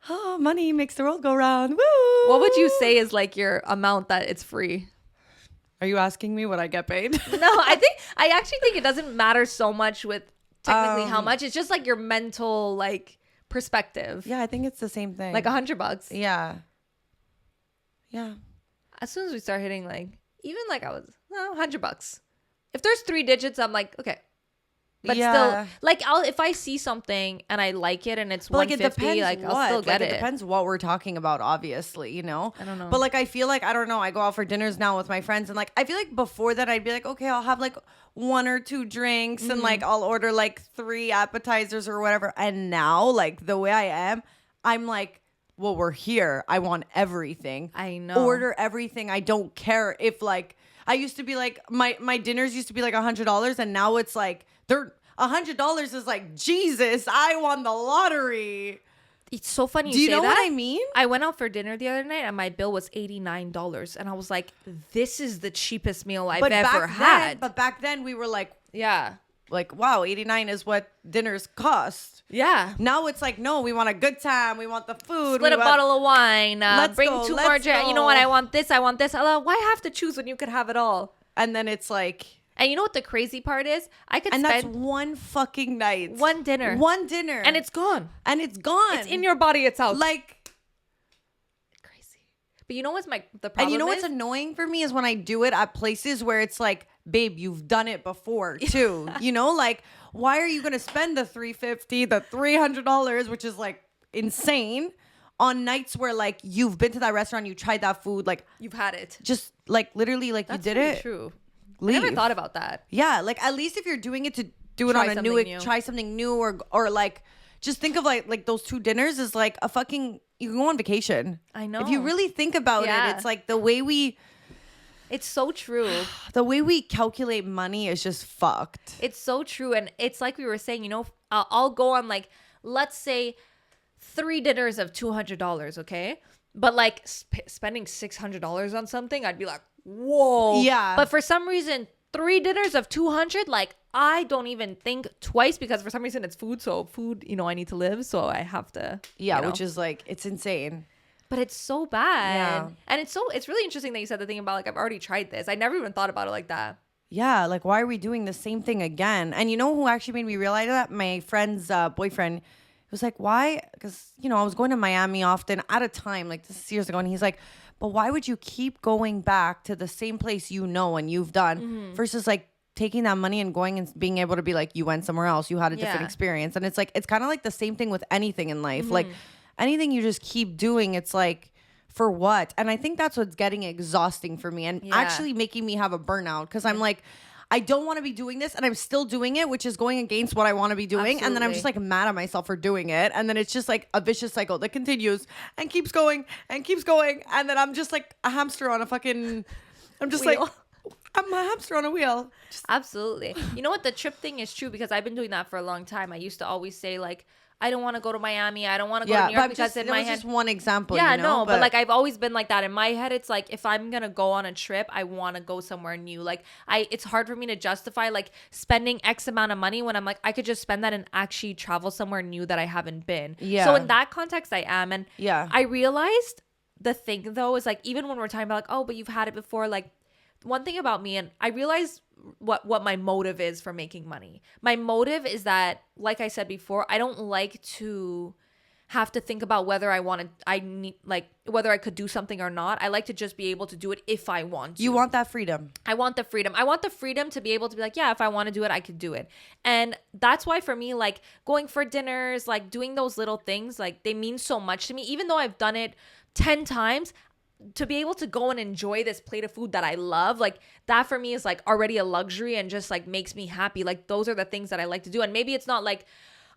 Oh, money makes the world go round. Woo! What would you say is like your amount that it's free? Are you asking me what I get paid? No, I actually think it doesn't matter so much with technically how much. It's just like your mental like perspective. Yeah, I think it's the same thing. Like $100. Yeah. As soon as we start hitting like even like I was $100. If there's 3 digits, I'm like, okay. But still, like if I see something and I like it and it's 150, like I'll still get it. It depends what we're talking about, obviously, you know? I don't know. But like I feel like, I don't know, I go out for dinners now with my friends and like I feel like before that I'd be like, okay, I'll have like 1 or 2 drinks and like I'll order like 3 appetizers or whatever. And now like the way I am, I'm like, well, we're here. I want everything. I know. Order everything. I don't care if like I used to be like my dinners used to be like $100 and now it's like they're $100 is like, Jesus, I won the lottery. It's so funny. Do you know what I mean? I went out for dinner the other night and my bill was $89 and I was like, this is the cheapest meal I've ever had. But back then we were like, yeah, like, wow, 89 is what dinners cost. Yeah. Now it's like, no, we want a good time. We want the food. Split a bottle of wine. Bring go, 2 more. You know what? I want this. I want this. Why have to choose when you could have it all? And then it's like. And you know what the crazy part is? I could spend. spend. And that's one fucking night. One dinner. And it's gone. It's in your body. It's out. Like. Crazy. But you know what's the problem And you know what's annoying for me is when I do it at places where it's like, babe, you've done it before too. You know, like, why are you going to spend the $350, the $300, which is like insane, on nights where like you've been to that restaurant, you tried that food, like you've had it, just like literally like that's you did really it. True. Leave. I never thought about that. Yeah, like at least if you're doing it to do it Try on a new, try something new, or like just think of like those 2 dinners is like a fucking, you can go on vacation. I know. If you really think about it, it's like the way we. It's so true. The way we calculate money is just fucked. It's so true. And it's like we were saying, you know, I'll go on like, let's say 3 dinners of $200, okay? But like spending $600 on something, I'd be like, whoa. Yeah. But for some reason, 3 dinners of $200, like I don't even think twice because for some reason it's food. So food, you know, I need to live. So I have to. Yeah, you know. which is like, it's insane. But it's so bad. Yeah. And it's really interesting that you said the thing about like, I've already tried this. I never even thought about it like that. Yeah. Like, why are we doing the same thing again? And you know who actually made me realize that? My friend's boyfriend. He was like, why? Because, you know, I was going to Miami often at a time, like this is years ago. And he's like, but why would you keep going back to the same place you know and you've done versus like taking that money and going and being able to be like, you went somewhere else, you had a different experience. And it's like, it's kind of like the same thing with anything in life. Like anything you just keep doing, it's like, for what? And I think that's what's getting exhausting for me and actually making me have a burnout because I'm like, I don't want to be doing this and I'm still doing it, which is going against what I want to be doing. Absolutely. And then I'm just like mad at myself for doing it. And then it's just like a vicious cycle that continues and keeps going and keeps going. And then I'm just like a hamster on a fucking, I'm just wheel. Like, I'm a hamster on a wheel. Absolutely. You know what? The trip thing is true because I've been doing that for a long time. I used to always say like, I don't want to go to Miami. I don't want to go to New York because in my head, just one example. Yeah, you know? no, but like I've always been like that. In my head, it's like if I'm gonna go on a trip, I want to go somewhere new. Like it's hard for me to justify like spending X amount of money when I'm like I could just spend that and actually travel somewhere new that I haven't been. Yeah. So in that context, I am, and I realized the thing though is like even when we're talking about like oh, but you've had it before, like one thing about me, and I realized what my motive is for making money. My motive is that, like I said before, I don't like to have to think about whether whether I could do something or not. I like to just be able to do it if I want to. You want that freedom. I want the freedom. I want the freedom to be able to be like, yeah, if I want to do it, I could do it. And that's why for me, like going for dinners, like doing those little things, like they mean so much to me. Even though I've done it 10 times, to be able to go and enjoy this plate of food that I love, like that for me is like already a luxury and just like makes me happy. Like those are the things that I like to do. And maybe it's not like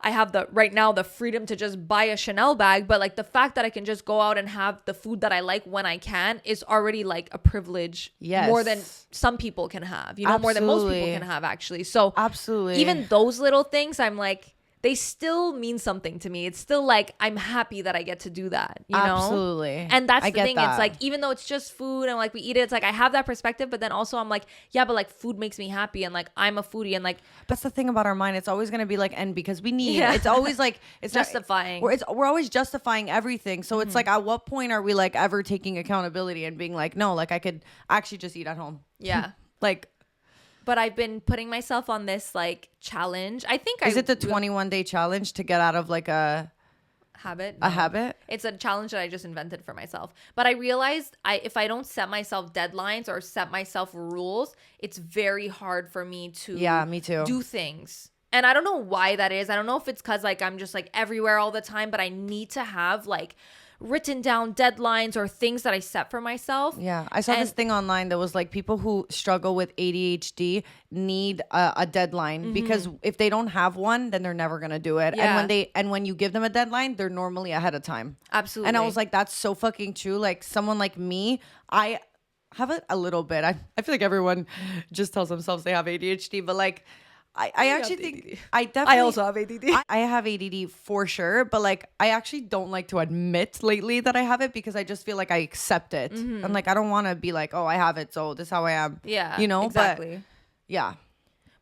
I have right now the freedom to just buy a Chanel bag, but like the fact that I can just go out and have the food that I like when I can is already like a privilege. Yes. More than some people can have, you know, more than most people can have actually. So absolutely, even those little things, I'm like, they still mean something to me. It's still like I'm happy that I get to do that, you know? Absolutely. And that's I the get thing. that. It's like, even though it's just food and like we eat it, it's like I have that perspective, but then also I'm like, yeah, but like food makes me happy and like I'm a foodie and like That's the thing about our mind. It's always going to be like, and because we need. Yeah. It's always like, it's justifying. We're always justifying everything. So it's like, at what point are we like ever taking accountability and being like, no, like I could actually just eat at home. Yeah. Like, but I've been putting myself on this like challenge. I think is it the 21-day challenge to get out of like a habit? A habit? It's a challenge that I just invented for myself. But I realized if I don't set myself deadlines or set myself rules, it's very hard for me to me too. do things. And I don't know why that is. I don't know if it's because like I'm just like everywhere all the time, but I need to have like written down deadlines or things that I set for myself. Yeah. I saw this thing online that was like people who struggle with ADHD need a deadline because if they don't have one, then they're never going to do it. Yeah. And when you give them a deadline, they're normally ahead of time. Absolutely. And I was like, that's so fucking true. Like someone like me, I have it a little bit. I feel like everyone just tells themselves they have ADHD, but like, I actually think I definitely. I also have ADD. I have ADD for sure, but like I actually don't like to admit lately that I have it because I just feel like I accept it. And like I don't want to be like, oh, I have it, so this is how I am. Yeah, you know, exactly. But, yeah.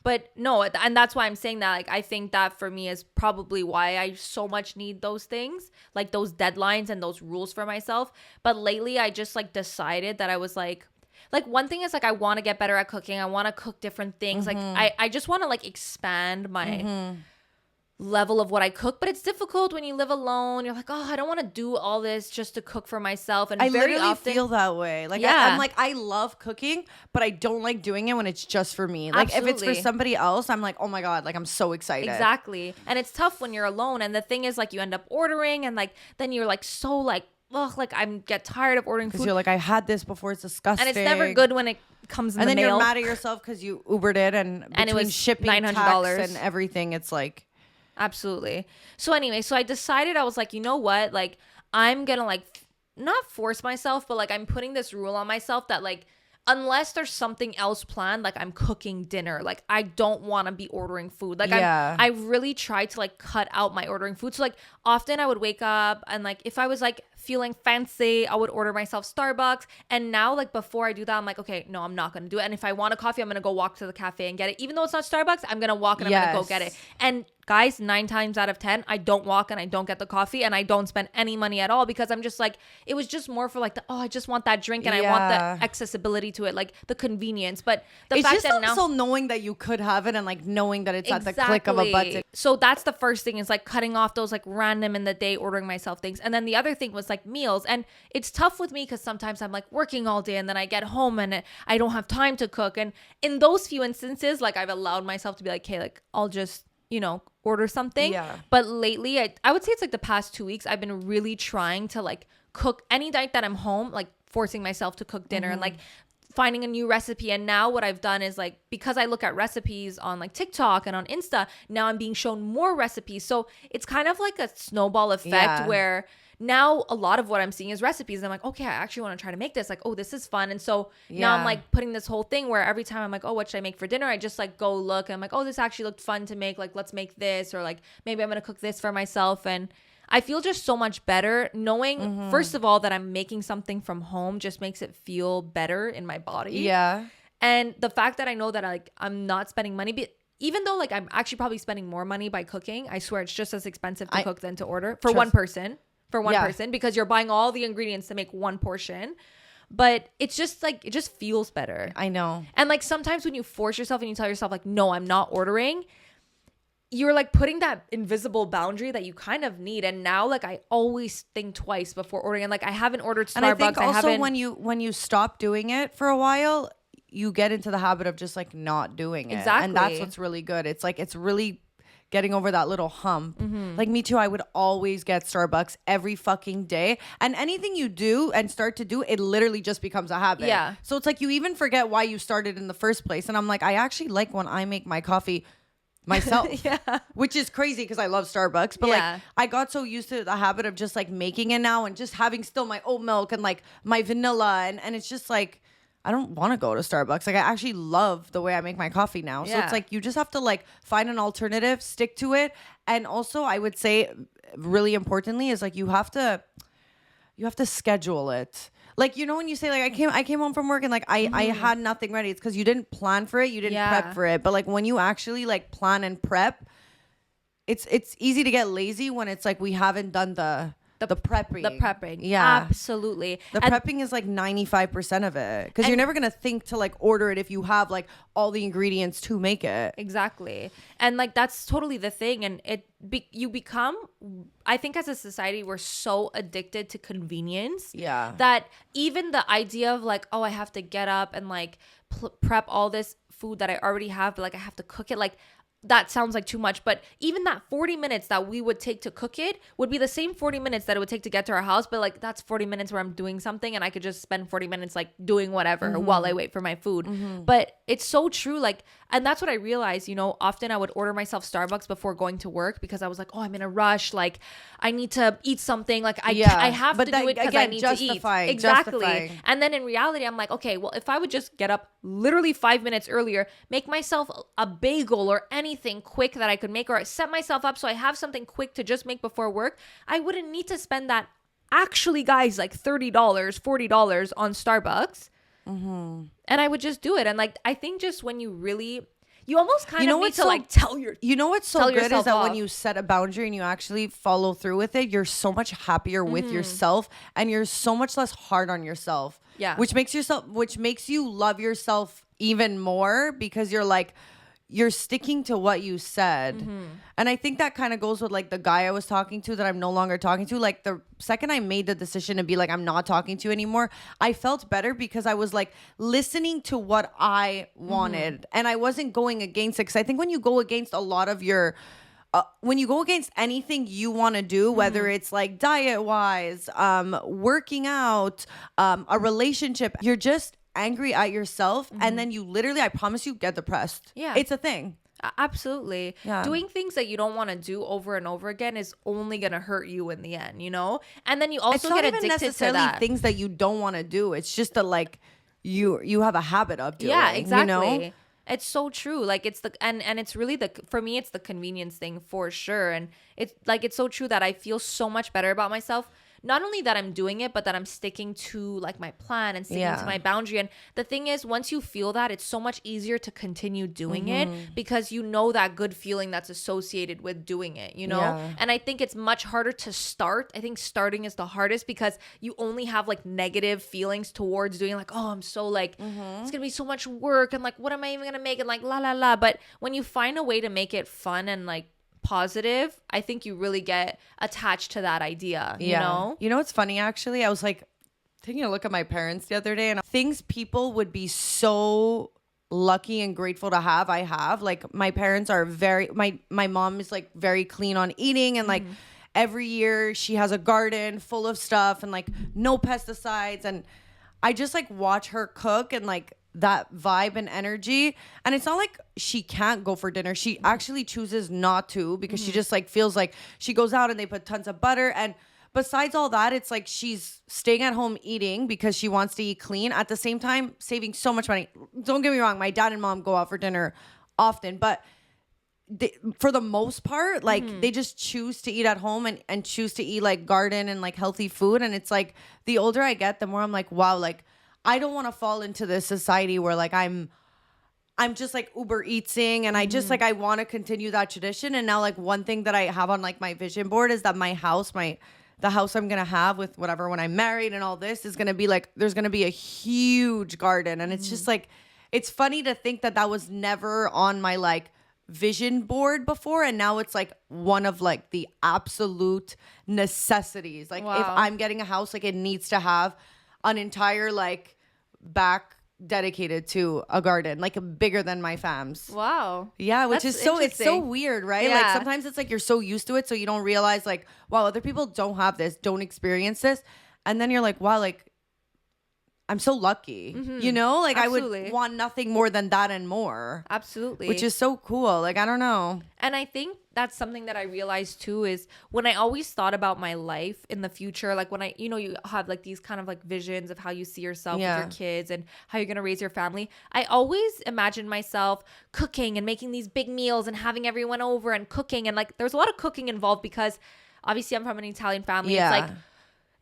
But no, and that's why I'm saying that. Like I think that for me is probably why I so much need those things, like those deadlines and those rules for myself. But lately, I just like decided that I was like one thing is like I want to get better at cooking. I want to cook different things. Like I just want to like expand my level of what I cook. But it's difficult when you live alone. You're like, oh, I don't want to do all this just to cook for myself. And I very literally often feel that way. Like Yeah. I'm like I love cooking, but I don't like doing it when it's just for me. Like if it's for Absolutely. somebody else, I'm like, oh my god, like I'm so excited. Exactly. And it's tough when you're alone. And the thing is like you end up ordering and like then you're like so like, ugh, like I get tired of ordering Because food. you're like, I had this before. It's disgusting. And it's never good when it comes in And the then mail. you're mad at yourself because you Ubered it, and between it was shipping, $900 tax, and everything, it's like. Absolutely. So anyway, so I decided, I was like, you know what? Like, I'm going to like not force myself, but like I'm putting this rule on myself that like, unless there's something else planned, like I'm cooking dinner, like I don't want to be ordering food. Like Yeah. I really tried to like cut out my ordering food. So like often I would wake up and like if I was like feeling fancy, I would order myself Starbucks. And now like before I do that, I'm like, okay, no, I'm not going to do it. And if I want a coffee, I'm going to go walk to the cafe and get it. Even though it's not Starbucks, I'm going to walk and I'm going to go get it. And guys, 9 times out of 10, I don't walk and I don't get the coffee and I don't spend any money at all because I'm just like, it was just more for like the, oh, I just want that drink and I want the accessibility to it, like the convenience. But the It's fact just that now, also knowing that you could have it and like knowing that it's at the click of a button. So that's the first thing, is like cutting off those like random in the day ordering myself things. And then the other thing was like meals. And it's tough with me because sometimes I'm like working all day and then I get home and I don't have time to cook. And in those few instances, like I've allowed myself to be like, hey, like I'll just, you know, order something. Yeah. But lately, I would say it's like the past 2 weeks, I've been really trying to like cook any night that I'm home, like forcing myself to cook dinner and like finding a new recipe. And now what I've done is like, because I look at recipes on like TikTok and on Insta, now I'm being shown more recipes. So it's kind of like a snowball effect where now a lot of what I'm seeing is recipes. And I'm like, okay, I actually want to try to make this. Like, oh, this is fun. And so now I'm like putting this whole thing where every time I'm like, oh, what should I make for dinner? I just like go look and I'm like, oh, this actually looked fun to make. Like, let's make this, or like maybe I'm going to cook this for myself. And I feel just so much better knowing, first of all, that I'm making something from home just makes it feel better in my body. Yeah. And the fact that I know that I'm not spending money, but even though like I'm actually probably spending more money by cooking, I swear it's just as expensive to cook than to order for one person. For one person, because you're buying all the ingredients to make one portion. But it's just like, it just feels better. I know. And like sometimes when you force yourself and you tell yourself like, no, I'm not ordering, you're like putting that invisible boundary that you kind of need. And now like I always think twice before ordering. And like I haven't ordered Starbucks. And I think also when you stop doing it for a while, you get into the habit of just like not doing it. Exactly. And that's what's really good. It's like, it's really getting over that little hump. Like me too, I would always get Starbucks every fucking day. And anything you do and start to do, it literally just becomes a habit. Yeah. So it's like you even forget why you started in the first place. And I'm like, I actually like when I make my coffee myself. Which is crazy because I love Starbucks. But like I got so used to the habit of just like making it now and just having still my oat milk and like my vanilla. And it's just like, I don't want to go to Starbucks. Like I actually love the way I make my coffee now. So it's like you just have to like find an alternative, stick to it. And also I would say really importantly is like you have to schedule it. Like, you know, when you say like I came home from work and like I had nothing ready, it's because you didn't plan for it, you didn't prep for it. But like when you actually like plan and prep, it's easy to get lazy when it's like we haven't done the prepping. The prepping. Yeah. Absolutely. Prepping is like 95% of it. Because you're never going to think to like order it if you have like all the ingredients to make it. Exactly. And like that's totally the thing. And you become, I think as a society, we're so addicted to convenience. Yeah. That even the idea of like, oh, I have to get up and like prep all this food that I already have, but like I have to cook it. Like that sounds like too much, but even that 40 minutes that we would take to cook it would be the same 40 minutes that it would take to get to our house. But like, that's 40 minutes where I'm doing something and I could just spend 40 minutes like doing whatever while I wait for my food. But it's so true. Like, and that's what I realized, you know, often I would order myself Starbucks before going to work because I was like, oh, I'm in a rush. Like I need to eat something. Like I have to do it because I need to eat. Exactly. And then in reality, I'm like, okay, well, if I would just get up literally 5 minutes earlier, make myself a bagel or anything quick that I could make, or set myself up so I have something quick to just make before work, I wouldn't need to spend that actually, guys, like $30, $40 on Starbucks. And I would just do it. And like, I think just when you really, you almost kind of need to like tell your, you know what's so good is that off. when you set a boundary and you actually follow through with it, you're so much happier with yourself and you're so much less hard on yourself. Yeah. Which makes you love yourself even more because you're like, you're sticking to what you said. And I think that kind of goes with like the guy I was talking to that I'm no longer talking to. Like the second I made the decision to be like, I'm not talking to you anymore, I felt better because I was like listening to what I wanted and I wasn't going against it. Because I think when you go against a lot of your when you go against anything you want to do, whether it's like diet wise, working out, a relationship, you're just angry at yourself and then you literally, I promise you, get depressed. Yeah. It's a thing. Absolutely. Yeah. Doing things that you don't want to do over and over again is only going to hurt you in the end, you know? And then you also get addicted to that. It's not even necessarily things that you don't want to do. It's just that like you have a habit of doing. Yeah, exactly. You know? It's so true. Like it's and it's really for me, it's the convenience thing for sure. And it's like, it's so true that I feel so much better about myself. Not only that I'm doing it, but that I'm sticking to like my plan and sticking to my boundary. And the thing is, once you feel that, it's so much easier to continue doing it because you know that good feeling that's associated with doing it, you know? Yeah. And I think it's much harder to start. I think starting is the hardest because you only have like negative feelings towards doing like, oh, I'm so like, it's going to be so much work. And like, what am I even going to make? And like, la, la, la. But when you find a way to make it fun and like positive, I think you really get attached to that idea. You know? You know what's funny actually? I was like taking a look at my parents the other day and things people would be so lucky and grateful to have, I have. Like my parents are my mom is like very clean on eating and like every year she has a garden full of stuff and like no pesticides, and I just like watch her cook and like that vibe and energy. And it's not like she can't go for dinner. She actually chooses not to because she just like feels like she goes out and they put tons of butter. And besides all that, it's like she's staying at home eating because she wants to eat clean, at the same time saving so much money. Don't get me wrong, my dad and mom go out for dinner often, but for the most part, like they just choose to eat at home and choose to eat like garden and like healthy food. And it's like the older I get, the more I'm like, wow, like I don't want to fall into this society where like I'm just like Uber Eatsing and I just like I want to continue that tradition. And now like one thing that I have on like my vision board is that my house, the house I'm gonna have with whatever when I'm married and all this is gonna be like there's gonna be a huge garden. And it's just like it's funny to think that was never on my like vision board before, and now it's like one of like the absolute necessities. Like if I'm getting a house, like it needs to have an entire like back dedicated to a garden, like bigger than my fam's. Wow. Yeah, which is so, it's so weird, right? Yeah. Like sometimes it's like you're so used to it so you don't realize like, wow, other people don't have this, don't experience this. And then you're like, wow, like I'm so lucky, you know? Like Absolutely. I would want nothing more than that and more. Absolutely. Which is so cool. Like, I don't know. And I think that's something that I realized too, is when I always thought about my life in the future, like when you have like these kind of like visions of how you see yourself with your kids and how you're going to raise your family. I always imagined myself cooking and making these big meals and having everyone over and cooking. And like, there's a lot of cooking involved because obviously I'm from an Italian family. It's like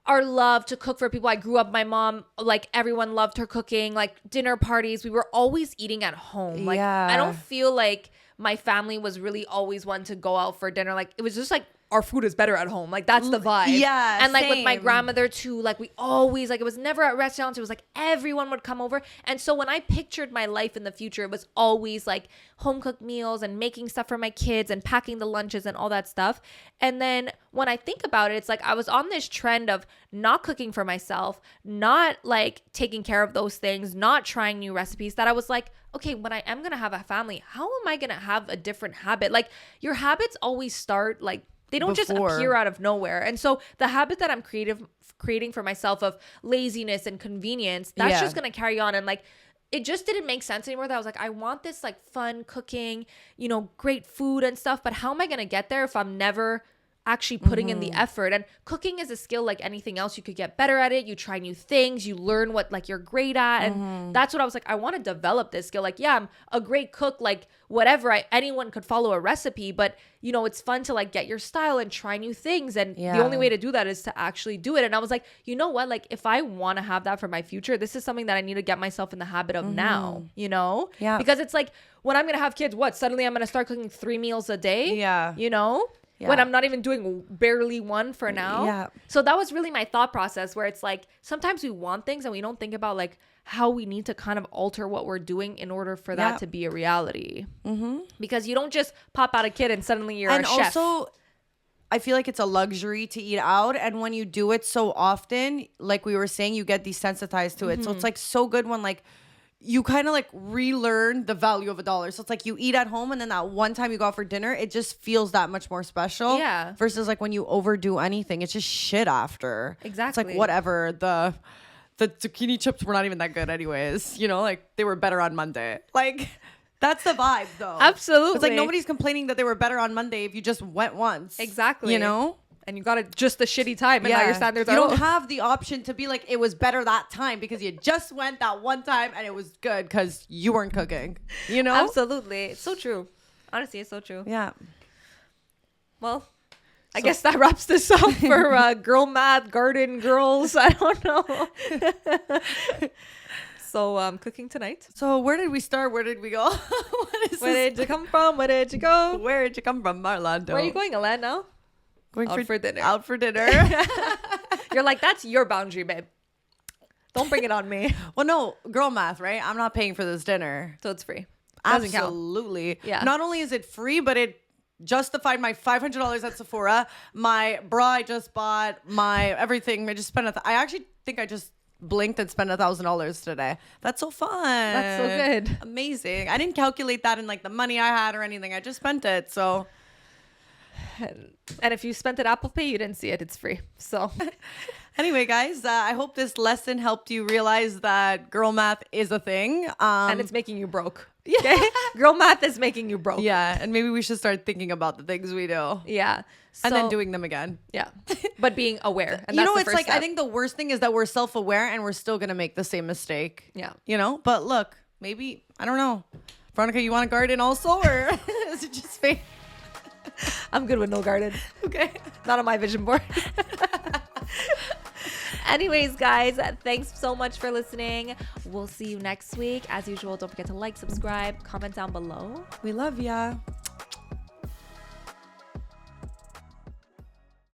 our love to cook for people. I grew up, my mom, like everyone loved her cooking, like dinner parties. We were always eating at home. Like I don't feel like my family was really always one to go out for dinner. Like it was just like, our food is better at home. Like that's the vibe. Yeah. And like with my grandmother too, like we always, like it was never at restaurants. It was like everyone would come over. And so when I pictured my life in the future, it was always like home cooked meals and making stuff for my kids and packing the lunches and all that stuff. And then when I think about it, it's like I was on this trend of not cooking for myself, not like taking care of those things, not trying new recipes, that I was like, okay, when I am going to have a family, how am I going to have a different habit? Like your habits always start like, they don't just appear out of nowhere. And so the habit that I'm creating for myself of laziness and convenience, that's just going to carry on. And like, it just didn't make sense anymore that I was like, I want this like fun cooking, you know, great food and stuff. But how am I going to get there if I'm never actually putting in the effort? And cooking is a skill like anything else. You could get better at it. You try new things. You learn what like you're great at. And that's what I was like, I want to develop this skill. Like, yeah, I'm a great cook. Like whatever, anyone could follow a recipe, but you know, it's fun to like get your style and try new things. And the only way to do that is to actually do it. And I was like, you know what? Like if I want to have that for my future, this is something that I need to get myself in the habit of now, you know? Yeah. Because it's like when I'm going to have kids, suddenly I'm going to start cooking 3 meals a day? Yeah. You know? Yeah. When I'm not even doing barely one for now. Yeah. So that was really my thought process, where it's like sometimes we want things and we don't think about like how we need to kind of alter what we're doing in order for that to be a reality. Because you don't just pop out a kid and suddenly you're a chef. And also, I feel like it's a luxury to eat out. And when you do it so often, like we were saying, you get desensitized to it. So it's like so good when like you kind of like relearn the value of $1. So it's like you eat at home and then that one time you go out for dinner, it just feels that much more special. Yeah. Versus like when you overdo anything, it's just shit after. Exactly. It's like whatever. The zucchini chips were not even that good anyways. You know, like they were better on Monday. Like that's the vibe though. Absolutely. It's like nobody's complaining that they were better on Monday if you just went once. Exactly. You know? And you got it just the shitty time, and now your standards are low. You don't have the option to be like, it was better that time because you just went that one time and it was good because you weren't cooking. You know? Absolutely. It's so true. Honestly, it's so true. Yeah. Well, I guess that wraps this up for girl math, garden girls. I don't know. So, cooking tonight. So, where did we start? Where did we go? Where did you come from? Where did you go? Where did you come from, Marlando? Where are you going, Alan, now? Going out for dinner. Out for dinner. You're like, that's your boundary, babe. Don't bring it on me. Well, no, girl math, right? I'm not paying for this dinner. So it's free. Doesn't Absolutely. Count. Yeah. Not only is it free, but it justified my $500 at Sephora, my bra I just bought, my everything. I just spent I actually think I just blinked and spent $1,000 today. That's so fun. That's so good. Amazing. I didn't calculate that in like the money I had or anything. I just spent it. So... And if you spent it Apple Pay, you didn't see it. It's free. So anyway, guys, I hope this lesson helped you realize that girl math is a thing. And it's making you broke. Yeah. Okay? Girl math is making you broke. Yeah. And maybe we should start thinking about the things we do. Yeah. And then doing them again. Yeah. But being aware. And you know, it's like, step. I think the worst thing is that we're self-aware and we're still going to make the same mistake. Yeah. You know, but look, maybe, I don't know. Veronica, you want a garden also? Or is it just fake? I'm good with no garden. Okay. Not on my vision board. Anyways, guys, thanks so much for listening. We'll see you next week. As usual, don't forget to like, subscribe, comment down below. We love ya.